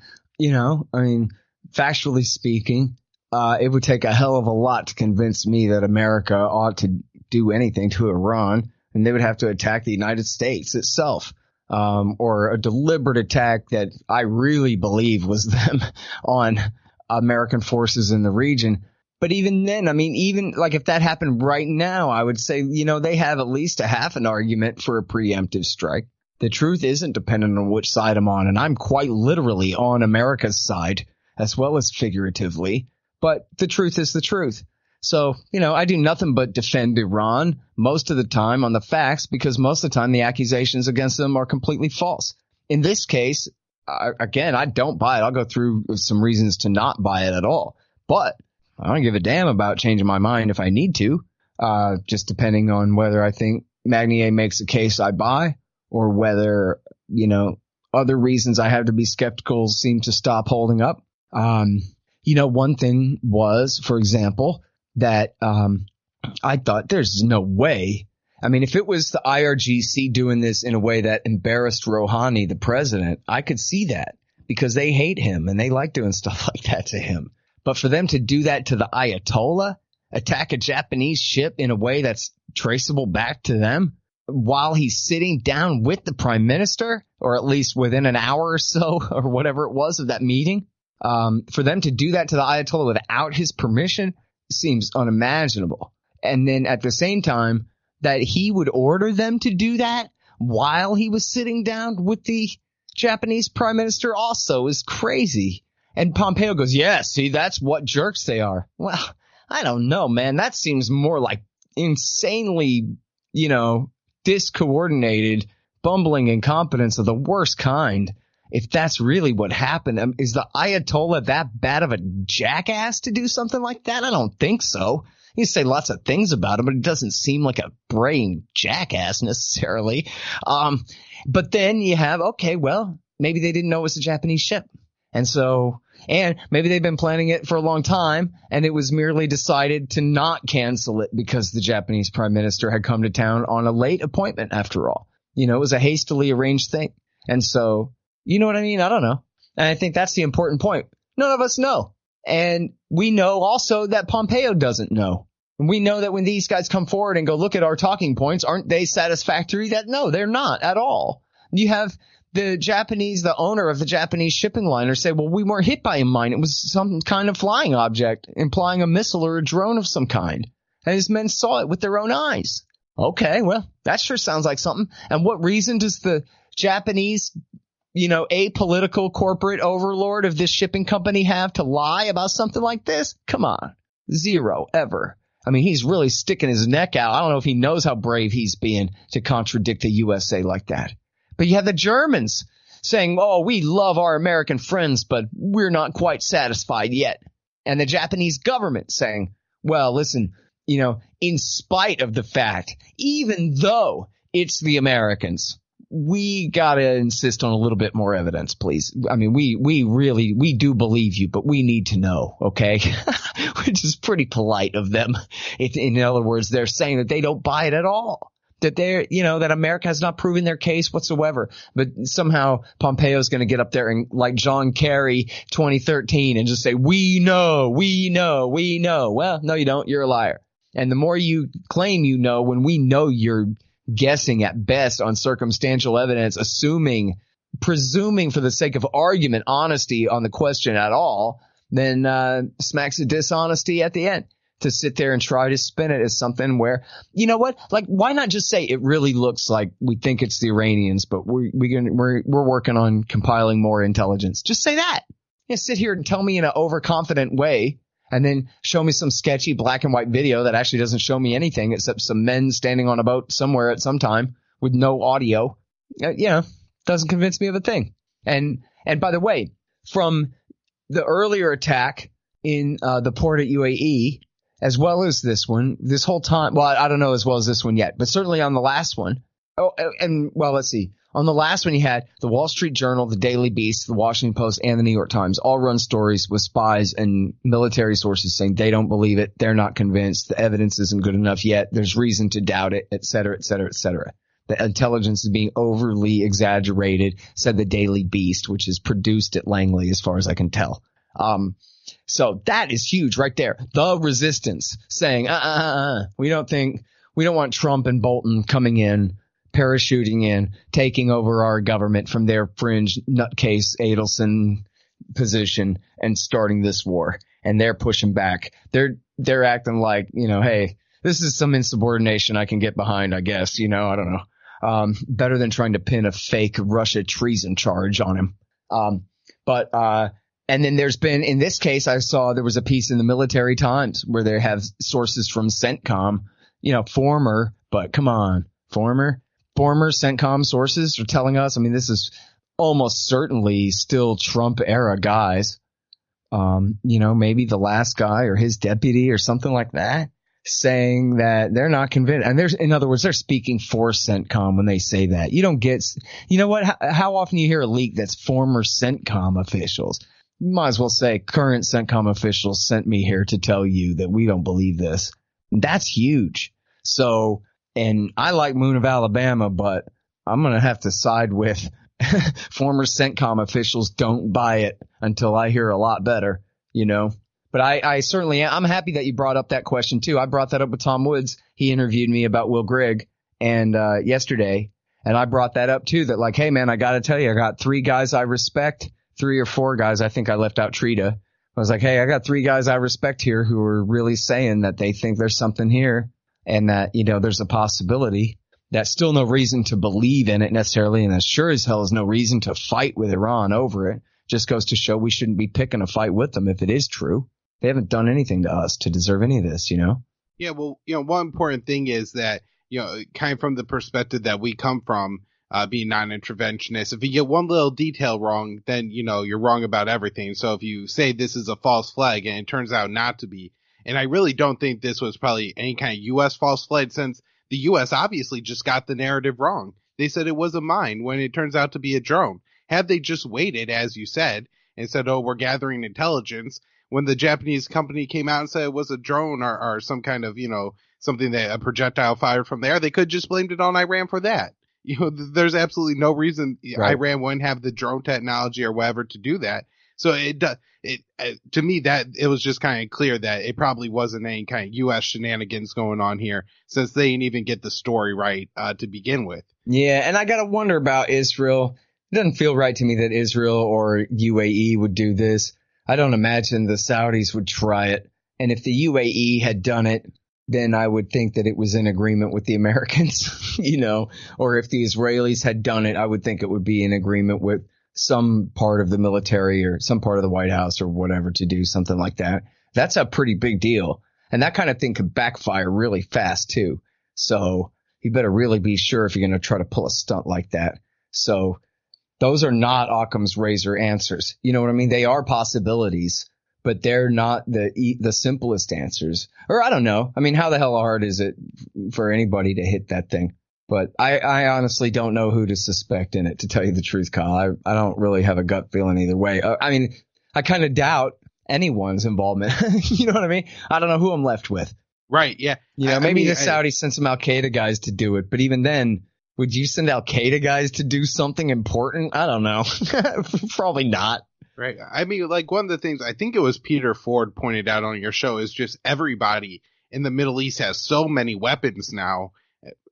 factually speaking, it would take a hell of a lot to convince me that America ought to do anything to Iran, and they would have to attack the United States itself, or a deliberate attack that I really believe was them on American forces in the region. But even then, even like if that happened right now, I would say, they have at least a half an argument for a preemptive strike. The truth isn't dependent on which side I'm on, and I'm quite literally on America's side as well as figuratively. But the truth is the truth. So, I do nothing but defend Iran most of the time on the facts, because most of the time the accusations against them are completely false. In this case, again, I don't buy it. I'll go through some reasons to not buy it at all. But I don't give a damn about changing my mind if I need to, just depending on whether I think Magnier makes a case I buy, or whether, other reasons I have to be skeptical seem to stop holding up. One thing was, for example, that I thought there's no way. If it was the IRGC doing this in a way that embarrassed Rouhani, the president, I could see that, because they hate him and they like doing stuff like that to him. But for them to do that to the Ayatollah, attack a Japanese ship in a way that's traceable back to them while he's sitting down with the prime minister, or at least within an hour or so or whatever it was of that meeting, for them to do that to the Ayatollah without his permission seems unimaginable. And then at the same time, that he would order them to do that while he was sitting down with the Japanese prime minister also is crazy. And Pompeo goes, yeah, see, that's what jerks they are. Well, I don't know, man. That seems more like insanely, discoordinated, bumbling incompetence of the worst kind. If that's really what happened, is the Ayatollah that bad of a jackass to do something like that? I don't think so. You say lots of things about him, but it doesn't seem like a braying jackass necessarily. But then you have, okay, well, maybe they didn't know it was a Japanese ship. And maybe they've been planning it for a long time, and it was merely decided to not cancel it because the Japanese prime minister had come to town on a late appointment after all. It was a hastily arranged thing. And so, you know what I mean? I don't know. And I think that's the important point. None of us know. And we know also that Pompeo doesn't know. And we know that when these guys come forward and go, look at our talking points, aren't they satisfactory? No, they're not at all. You have the owner of the Japanese shipping liner say, well, we weren't hit by a mine. It was some kind of flying object, implying a missile or a drone of some kind. And his men saw it with their own eyes. Okay, well, that sure sounds like something. And what reason does the Japanese, apolitical corporate overlord of this shipping company have to lie about something like this? Come on. Zero, ever. He's really sticking his neck out. I don't know if he knows how brave he's being to contradict the USA like that. But you have the Germans saying, oh, we love our American friends, but we're not quite satisfied yet. And the Japanese government saying, well, listen, in spite of the fact, even though it's the Americans, we got to insist on a little bit more evidence, please. We do believe you, but we need to know, okay? Which is pretty polite of them. In other words, they're saying that they don't buy it at all. That that America has not proven their case whatsoever. But somehow Pompeo's going to get up there and like John Kerry 2013 and just say, we know. Well, no, you don't. You're a liar. And the more you claim when we know you're guessing at best on circumstantial evidence, presuming for the sake of argument, honesty on the question at all, then smacks of dishonesty at the end. To sit there and try to spin it as something where, you know what? Like, why not just say it really looks like we think it's the Iranians, but we're working on compiling more intelligence. Just say that. You sit here and tell me in an overconfident way and then show me some sketchy black and white video that actually doesn't show me anything except some men standing on a boat somewhere at some time with no audio. Doesn't convince me of a thing. And by the way, from the earlier attack in the port at UAE, as well as this one, this whole time, well, I don't know as well as this one yet, but certainly on the last one. Let's see. On the last one, you had the Wall Street Journal, the Daily Beast, the Washington Post, and the New York Times all run stories with spies and military sources saying they don't believe it. They're not convinced. The evidence isn't good enough yet. There's reason to doubt it, et cetera, et cetera, et cetera. The intelligence is being overly exaggerated, said the Daily Beast, which is produced at Langley, as far as I can tell. So that is huge right there. The resistance saying, we don't want Trump and Bolton coming in, parachuting in, taking over our government from their fringe nutcase Adelson position and starting this war. And they're pushing back. They're acting like, hey, this is some insubordination I can get behind, I guess. I don't know. Better than trying to pin a fake Russia treason charge on him. And then there's been, in this case, I saw there was a piece in the Military Times where they have sources from CENTCOM, former CENTCOM sources are telling us, this is almost certainly still Trump era guys. Maybe the last guy or his deputy or something like that, saying that they're not convinced. And in other words, they're speaking for CENTCOM when they say that. You don't get, how often you hear a leak that's former CENTCOM officials? You might as well say current CENTCOM officials sent me here to tell you that we don't believe this. That's huge. So, and I like Moon of Alabama, but I'm going to have to side with former CENTCOM officials. Don't buy it until I hear a lot better, But I certainly I'm happy that you brought up that question too. I brought that up with Tom Woods. He interviewed me about Will Grigg and yesterday, and I brought that up too. That like, hey man, I got to tell you, I got 3 guys I respect, 3 or 4 guys. I think I left out Trita. I was like, hey, I got 3 guys I respect here who are really saying that they think there's something here, and that there's a possibility. That's still no reason to believe in it necessarily, and as sure as hell is no reason to fight with Iran over it. Just goes to show we shouldn't be picking a fight with them if it is true. They haven't done anything to us to deserve any of this, Yeah, well, one important thing is that, kind of from the perspective that we come from, being non-interventionist, if you get one little detail wrong, then, you're wrong about everything. So if you say this is a false flag and it turns out not to be, and I really don't think this was probably any kind of U.S. false flag, since the U.S. obviously just got the narrative wrong. They said it was a mine when it turns out to be a drone. Had they just waited, as you said, and said, oh, we're gathering intelligence, when the Japanese company came out and said it was a drone or some kind of, something that a projectile fired from there, they could just blamed it on Iran for that. There's absolutely no reason Iran wouldn't have the drone technology or whatever to do that. So to me, that it was just kind of clear that it probably wasn't any kind of U.S. shenanigans going on here, since they didn't even get the story right to begin with. Yeah, and I got to wonder about Israel. It doesn't feel right to me that Israel or UAE would do this. I don't imagine the Saudis would try it. And if the UAE had done it, then I would think that it was in agreement with the Americans, or if the Israelis had done it, I would think it would be in agreement with some part of the military or some part of the White House or whatever to do something like that. That's a pretty big deal. And that kind of thing could backfire really fast too. So you better really be sure if you're going to try to pull a stunt like that. So those are not Occam's razor answers. You know what I mean? They are possibilities, but they're not the simplest answers. Or I don't know. I mean, how the hell hard is it for anybody to hit that thing? But I honestly don't know who to suspect in it, to tell you the truth, Kyle. I don't really have a gut feeling either way. I mean, I kind of doubt anyone's involvement. You know what I mean? I don't know who I'm left with. Right, yeah. Maybe the Saudis sent some Al-Qaeda guys to do it. But even then, would you send Al-Qaeda guys to do something important? I don't know. Probably not. Right. I mean, like one of the things I think it was Peter Ford pointed out on your show is just everybody in the Middle East has so many weapons now.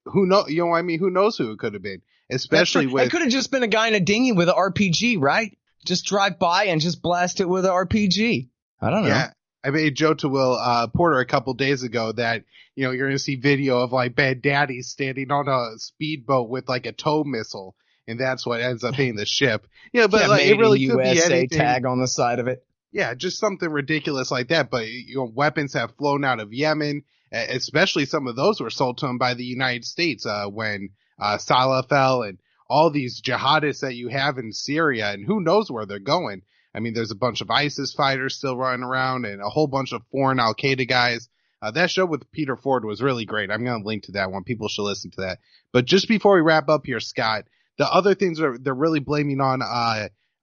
Who knows? Who knows who it could have been? Especially with. It could have just been a guy in a dinghy with an RPG, right? Just drive by and just blast it with an RPG. I don't know. Yeah. I made Joe to Will Porter a couple days ago that, you're going to see video of like Bad Daddy standing on a speedboat with like a tow missile. and that's what ends up being the ship. Yeah, but Yeah, like, made it really a could be USA anything. tag on the side of it. Yeah, just something ridiculous like that. But weapons have flown out of Yemen, especially some of those were sold to them by the United States when Saleh fell, and all these jihadists that you have in Syria, and who knows where they're going. I mean, there's a bunch of ISIS fighters still running around and a whole bunch of foreign Al-Qaeda guys. That show with Peter Ford was really great. I'm going to link to that one. People should listen to that. But just before we wrap up here, Scott, the other things they're really blaming on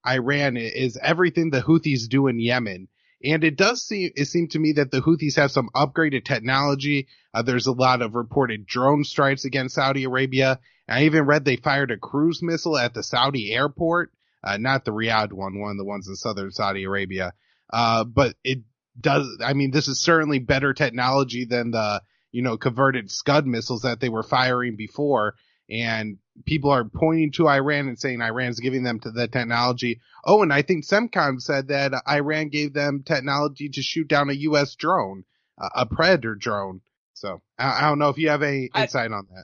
Iran is everything the Houthis do in Yemen. And it seemed to me that the Houthis have some upgraded technology. There's a lot of reported drone strikes against Saudi Arabia. I even read they fired a cruise missile at the Saudi airport, not the Riyadh one of the ones in southern Saudi Arabia. But it does, I mean, this is certainly better technology than the, converted Scud missiles that they were firing before. And people are pointing to Iran and saying Iran's giving them to the technology. Oh, and I think CENTCOM said that Iran gave them technology to shoot down a U.S. drone, a Predator drone. So I don't know if you have any insight on that.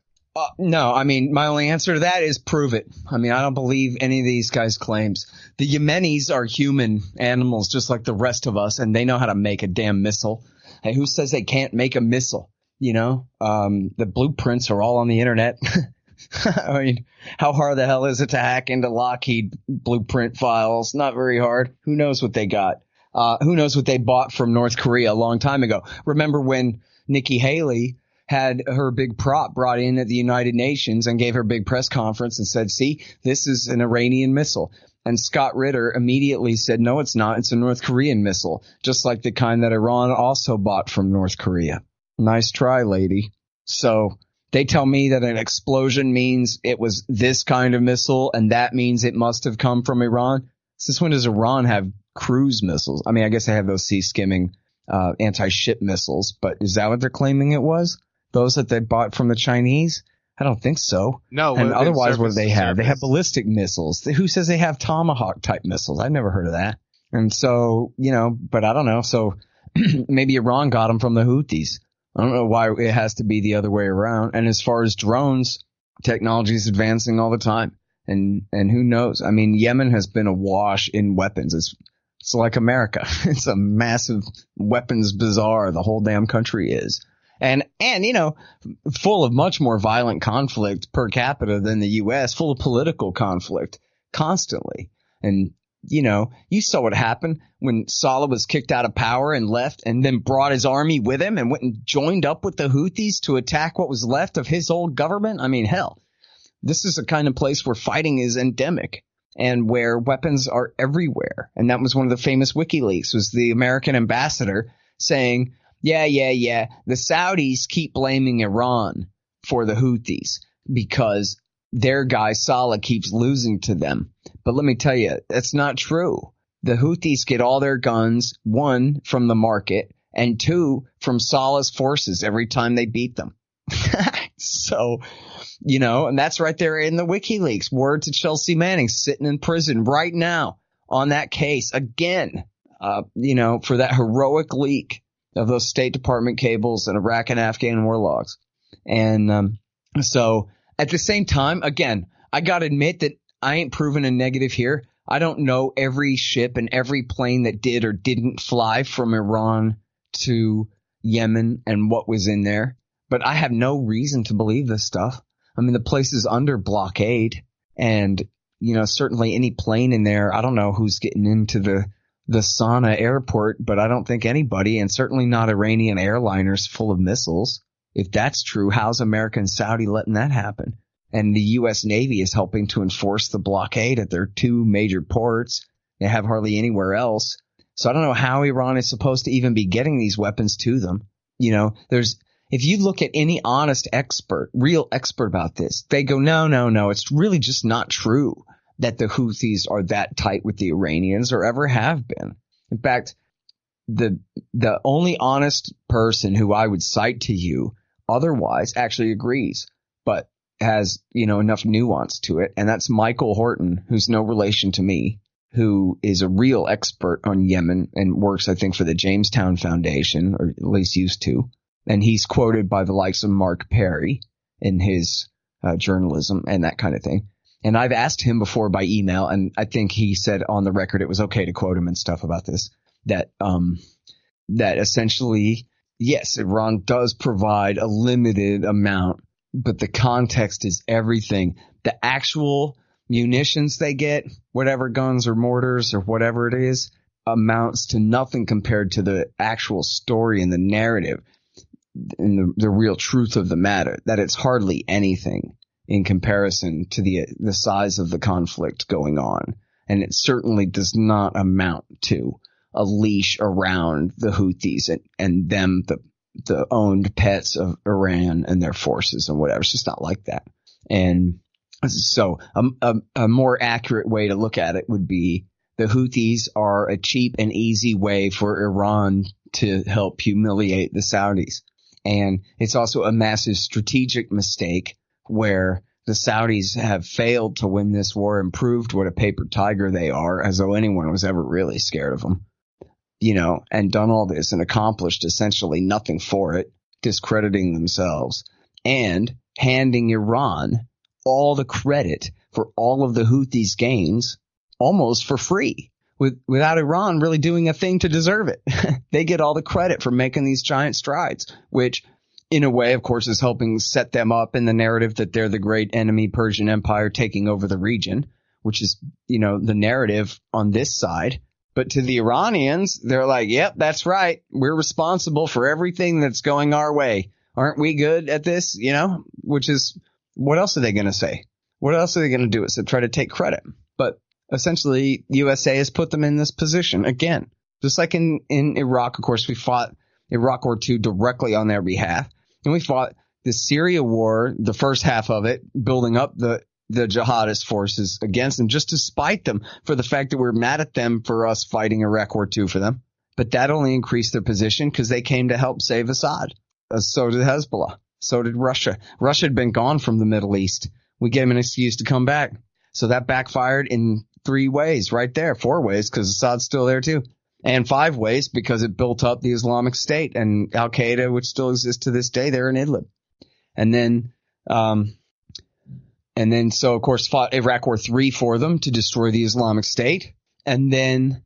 No, I mean, my only answer to that is prove it. I mean, I don't believe any of these guys' claims. The Yemenis are human animals just like the rest of us, and they know how to make a damn missile. Hey, who says they can't make a missile? The blueprints are all on the internet. I mean, how hard the hell is it to hack into Lockheed blueprint files? Not very hard. Who knows what they got? Who knows what they bought from North Korea a long time ago? Remember when Nikki Haley had her big prop brought in at the United Nations and gave her big press conference and said, see, this is an Iranian missile. And Scott Ritter immediately said, no, it's not. It's a North Korean missile, just like the kind that Iran also bought from North Korea. Nice try, lady. So they tell me that an explosion means it was this kind of missile, and that means it must have come from Iran. Since when does Iran have cruise missiles? I mean, I guess they have those sea-skimming anti-ship missiles, but is that what they're claiming it was? Those that they bought from the Chinese? I don't think so. No. And otherwise, what do they have? They have ballistic missiles. Who says they have Tomahawk-type missiles? I've never heard of that. And so, but I don't know. So maybe Iran got them from the Houthis. I don't know why it has to be the other way around. And as far as drones, technology is advancing all the time. And who knows? I mean, Yemen has been awash in weapons. It's like America. It's a massive weapons bazaar. The whole damn country is. And full of much more violent conflict per capita than the U.S., full of political conflict constantly. And, you saw what happened when Saleh was kicked out of power and left and then brought his army with him and went and joined up with the Houthis to attack what was left of his old government. I mean, hell, this is the kind of place where fighting is endemic and where weapons are everywhere. And that was one of the famous WikiLeaks, was the American ambassador saying, yeah. The Saudis keep blaming Iran for the Houthis because their guy Saleh keeps losing to them. But let me tell you, that's not true. The Houthis get all their guns, 1, from the market, and 2, from Saleh's forces every time they beat them. So, and that's right there in the WikiLeaks. Word to Chelsea Manning, sitting in prison right now on that case again, for that heroic leak of those State Department cables and Iraq and Afghan war logs. And so at the same time, again, I got to admit that I ain't proven a negative here. I don't know every ship and every plane that did or didn't fly from Iran to Yemen and what was in there. But I have no reason to believe this stuff. I mean, the place is under blockade. And, certainly any plane in there, I don't know who's getting into the Sana'a airport, but I don't think anybody, and certainly not Iranian airliners full of missiles. If that's true, how's America and Saudi letting that happen? And the U.S. Navy is helping to enforce the blockade at their 2 major ports. They have hardly anywhere else. So I don't know how Iran is supposed to even be getting these weapons to them. If you look at any honest expert, real expert about this, they go, no, it's really just not true that the Houthis are that tight with the Iranians or ever have been. In fact, the only honest person who I would cite to you otherwise actually agrees, but has, enough nuance to it. And that's Michael Horton, who's no relation to me, who is a real expert on Yemen and works, I think, for the Jamestown Foundation, or at least used to. And he's quoted by the likes of Mark Perry in his journalism and that kind of thing. and I've asked him before by email, and I think he said on the record it was okay to quote him and stuff about this, that essentially, yes, Iran does provide a limited amount, but the context is everything. The actual munitions they get, whatever guns or mortars or whatever it is, amounts to nothing compared to the actual story and the narrative and the real truth of the matter, that it's hardly anything in comparison to the size of the conflict going on. And it certainly does not amount to a leash around the Houthis and them, the owned pets of Iran and their forces and whatever. It's just not like that. And so a more accurate way to look at it would be the Houthis are a cheap and easy way for Iran to help humiliate the Saudis. And it's also a massive strategic mistake where the Saudis have failed to win this war and proved what a paper tiger they are, as though anyone was ever really scared of them, and done all this and accomplished essentially nothing for it, discrediting themselves and handing Iran all the credit for all of the Houthis' gains almost for free, without Iran really doing a thing to deserve it. They get all the credit for making these giant strides, which in a way, of course, is helping set them up in the narrative that they're the great enemy Persian Empire taking over the region, which is, the narrative on this side. But to the Iranians, they're like, yep, that's right. We're responsible for everything that's going our way. Aren't we good at this? Which is, what else are they going to say? What else are they going to do except try to take credit? But essentially, USA has put them in this position again, just like in Iraq. Of course, we fought Iraq War II directly on their behalf. And we fought the Syria war, the first half of it, building up the jihadist forces against them just to spite them for the fact that we're mad at them for us fighting Iraq War II for them. But that only increased their position because they came to help save Assad. So did Hezbollah. So did Russia. Russia had been gone from the Middle East. We gave them an excuse to come back. So that backfired in 3 ways right there, 4 ways because Assad's still there too. And 5 ways because it built up the Islamic State and Al-Qaeda, which still exists to this day there in Idlib. And then so of course fought Iraq War III for them to destroy the Islamic State. And then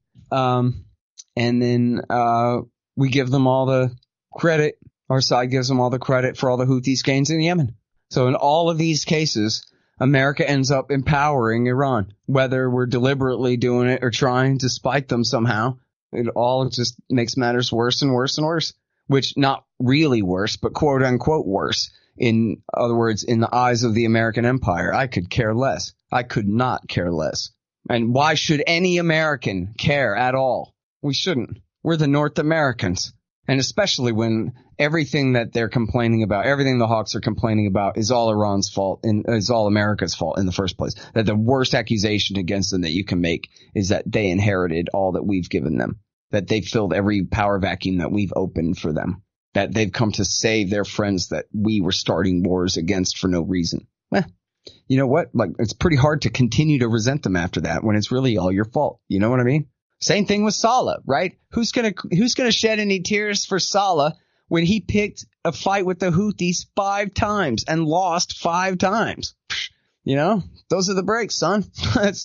we give them all the credit. Our side gives them all the credit for all the Houthis' gains in Yemen. So in all of these cases, America ends up empowering Iran, whether we're deliberately doing it or trying to spite them somehow. It all just makes matters worse and worse and worse, which not really worse, but quote unquote worse. In other words, in the eyes of the American empire, I could care less. I could not care less. And why should any American care at all? We shouldn't. We're the North Americans. And especially when everything that they're complaining about, everything the Hawks are complaining about is all Iran's fault and is all America's fault in the first place. That the worst accusation against them that you can make is that they inherited all that we've given them, that they filled every power vacuum that we've opened for them, that they've come to save their friends that we were starting wars against for no reason. You know what? Like, it's pretty hard to continue to resent them after that when it's really all your fault. You know what I mean? Same thing with Saleh, right? Who's gonna shed any tears for Saleh when he picked a fight with the Houthis 5 times and lost 5 times? Those are the breaks, son.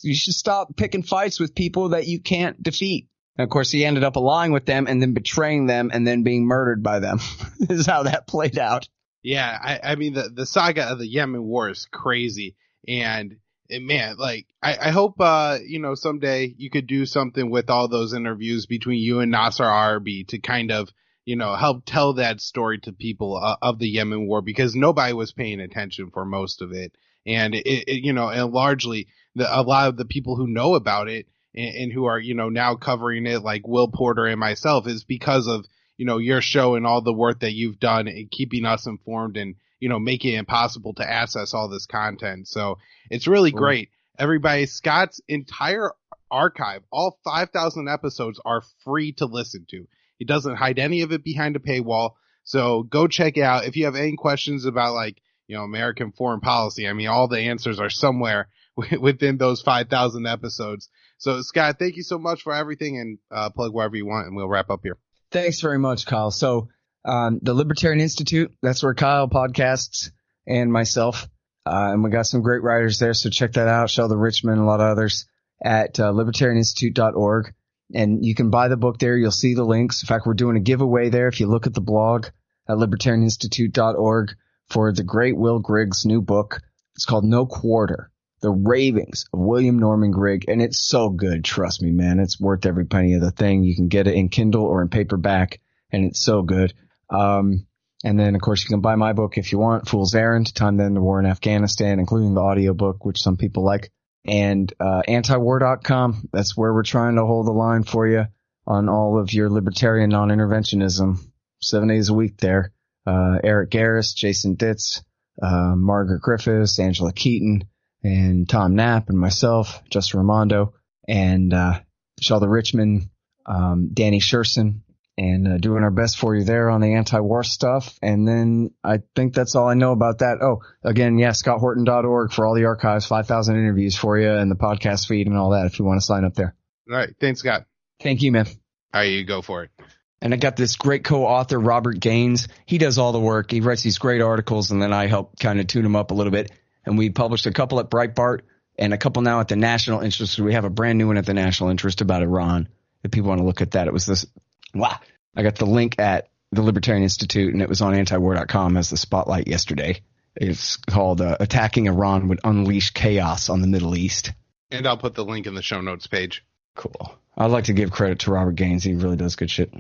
You should stop picking fights with people that you can't defeat. And of course, he ended up allying with them and then betraying them and then being murdered by them. This is how that played out. Yeah, I mean, the saga of the Yemen war is crazy. And man, like, I hope, someday you could do something with all those interviews between you and Nasser Arabi to kind of, help tell that story to people of the Yemen war, because nobody was paying attention for most of it. And and largely a lot of the people who know about it and who are, now covering it, like Will Porter and myself, is because of, your show and all the work that you've done in keeping us informed and, making it impossible to access all this content. So it's really great. Everybody, Scott's entire archive, all 5,000 episodes, are free to listen to. He doesn't hide any of it behind a paywall. So go check it out. If you have any questions about, like, American foreign policy, I mean, all the answers are somewhere within those 5,000 episodes. So, Scott, thank you so much for everything, and plug wherever you want, and we'll wrap up here. Thanks very much, Kyle. So the Libertarian Insitute, that's where Kyle podcasts, and myself. And we got some great writers there, so check that out. Sheldon Richman, a lot of others at libertarianinstitute.org. And you can buy the book there. You'll see the links. In fact, we're doing a giveaway there. If you look at the blog at libertarianinstitute.org for the great Will Grigg's new book. It's called No Quarter, The Ravings of William Norman Grigg. And it's so good. Trust me, man. It's worth every penny of the thing. You can get it in Kindle or in paperback, and it's so good. And then, of course, you can buy my book if you want, Fool's Errand, Time to End the War in Afghanistan, including the audiobook, which some people like. And antiwar.com, that's where we're trying to hold the line for you on all of your libertarian non-interventionism. 7 days a week there. Eric Garris, Jason Ditz, Margaret Griffiths, Angela Keaton, and Tom Knapp, and myself, Justin Raimondo, and Sheldon Richman, Danny Sherson, and doing our best for you there on the anti-war stuff. And then I think that's all I know about that. Oh, again, yeah, scotthorton.org for all the archives, 5,000 interviews for you, and the podcast feed and all that if you want to sign up there. All right. Thanks, Scott. Thank you, man. All right, you go for it. And I got this great co-author, Robert Gaines. He does all the work. He writes these great articles, and then I help kind of tune them up a little bit. And we published a couple at Breitbart and a couple now at the National Interest. We have a brand new one at the National Interest about Iran. If people want to look at that, it was this. Wow. I got the link at the Libertarian Institute, and it was on antiwar.com as the spotlight yesterday. It's called Attacking Iran Would Unleash Chaos on the Middle East. And I'll put the link in the show notes page. Cool. I'd like to give credit to Robert Gaines. He really does good shit.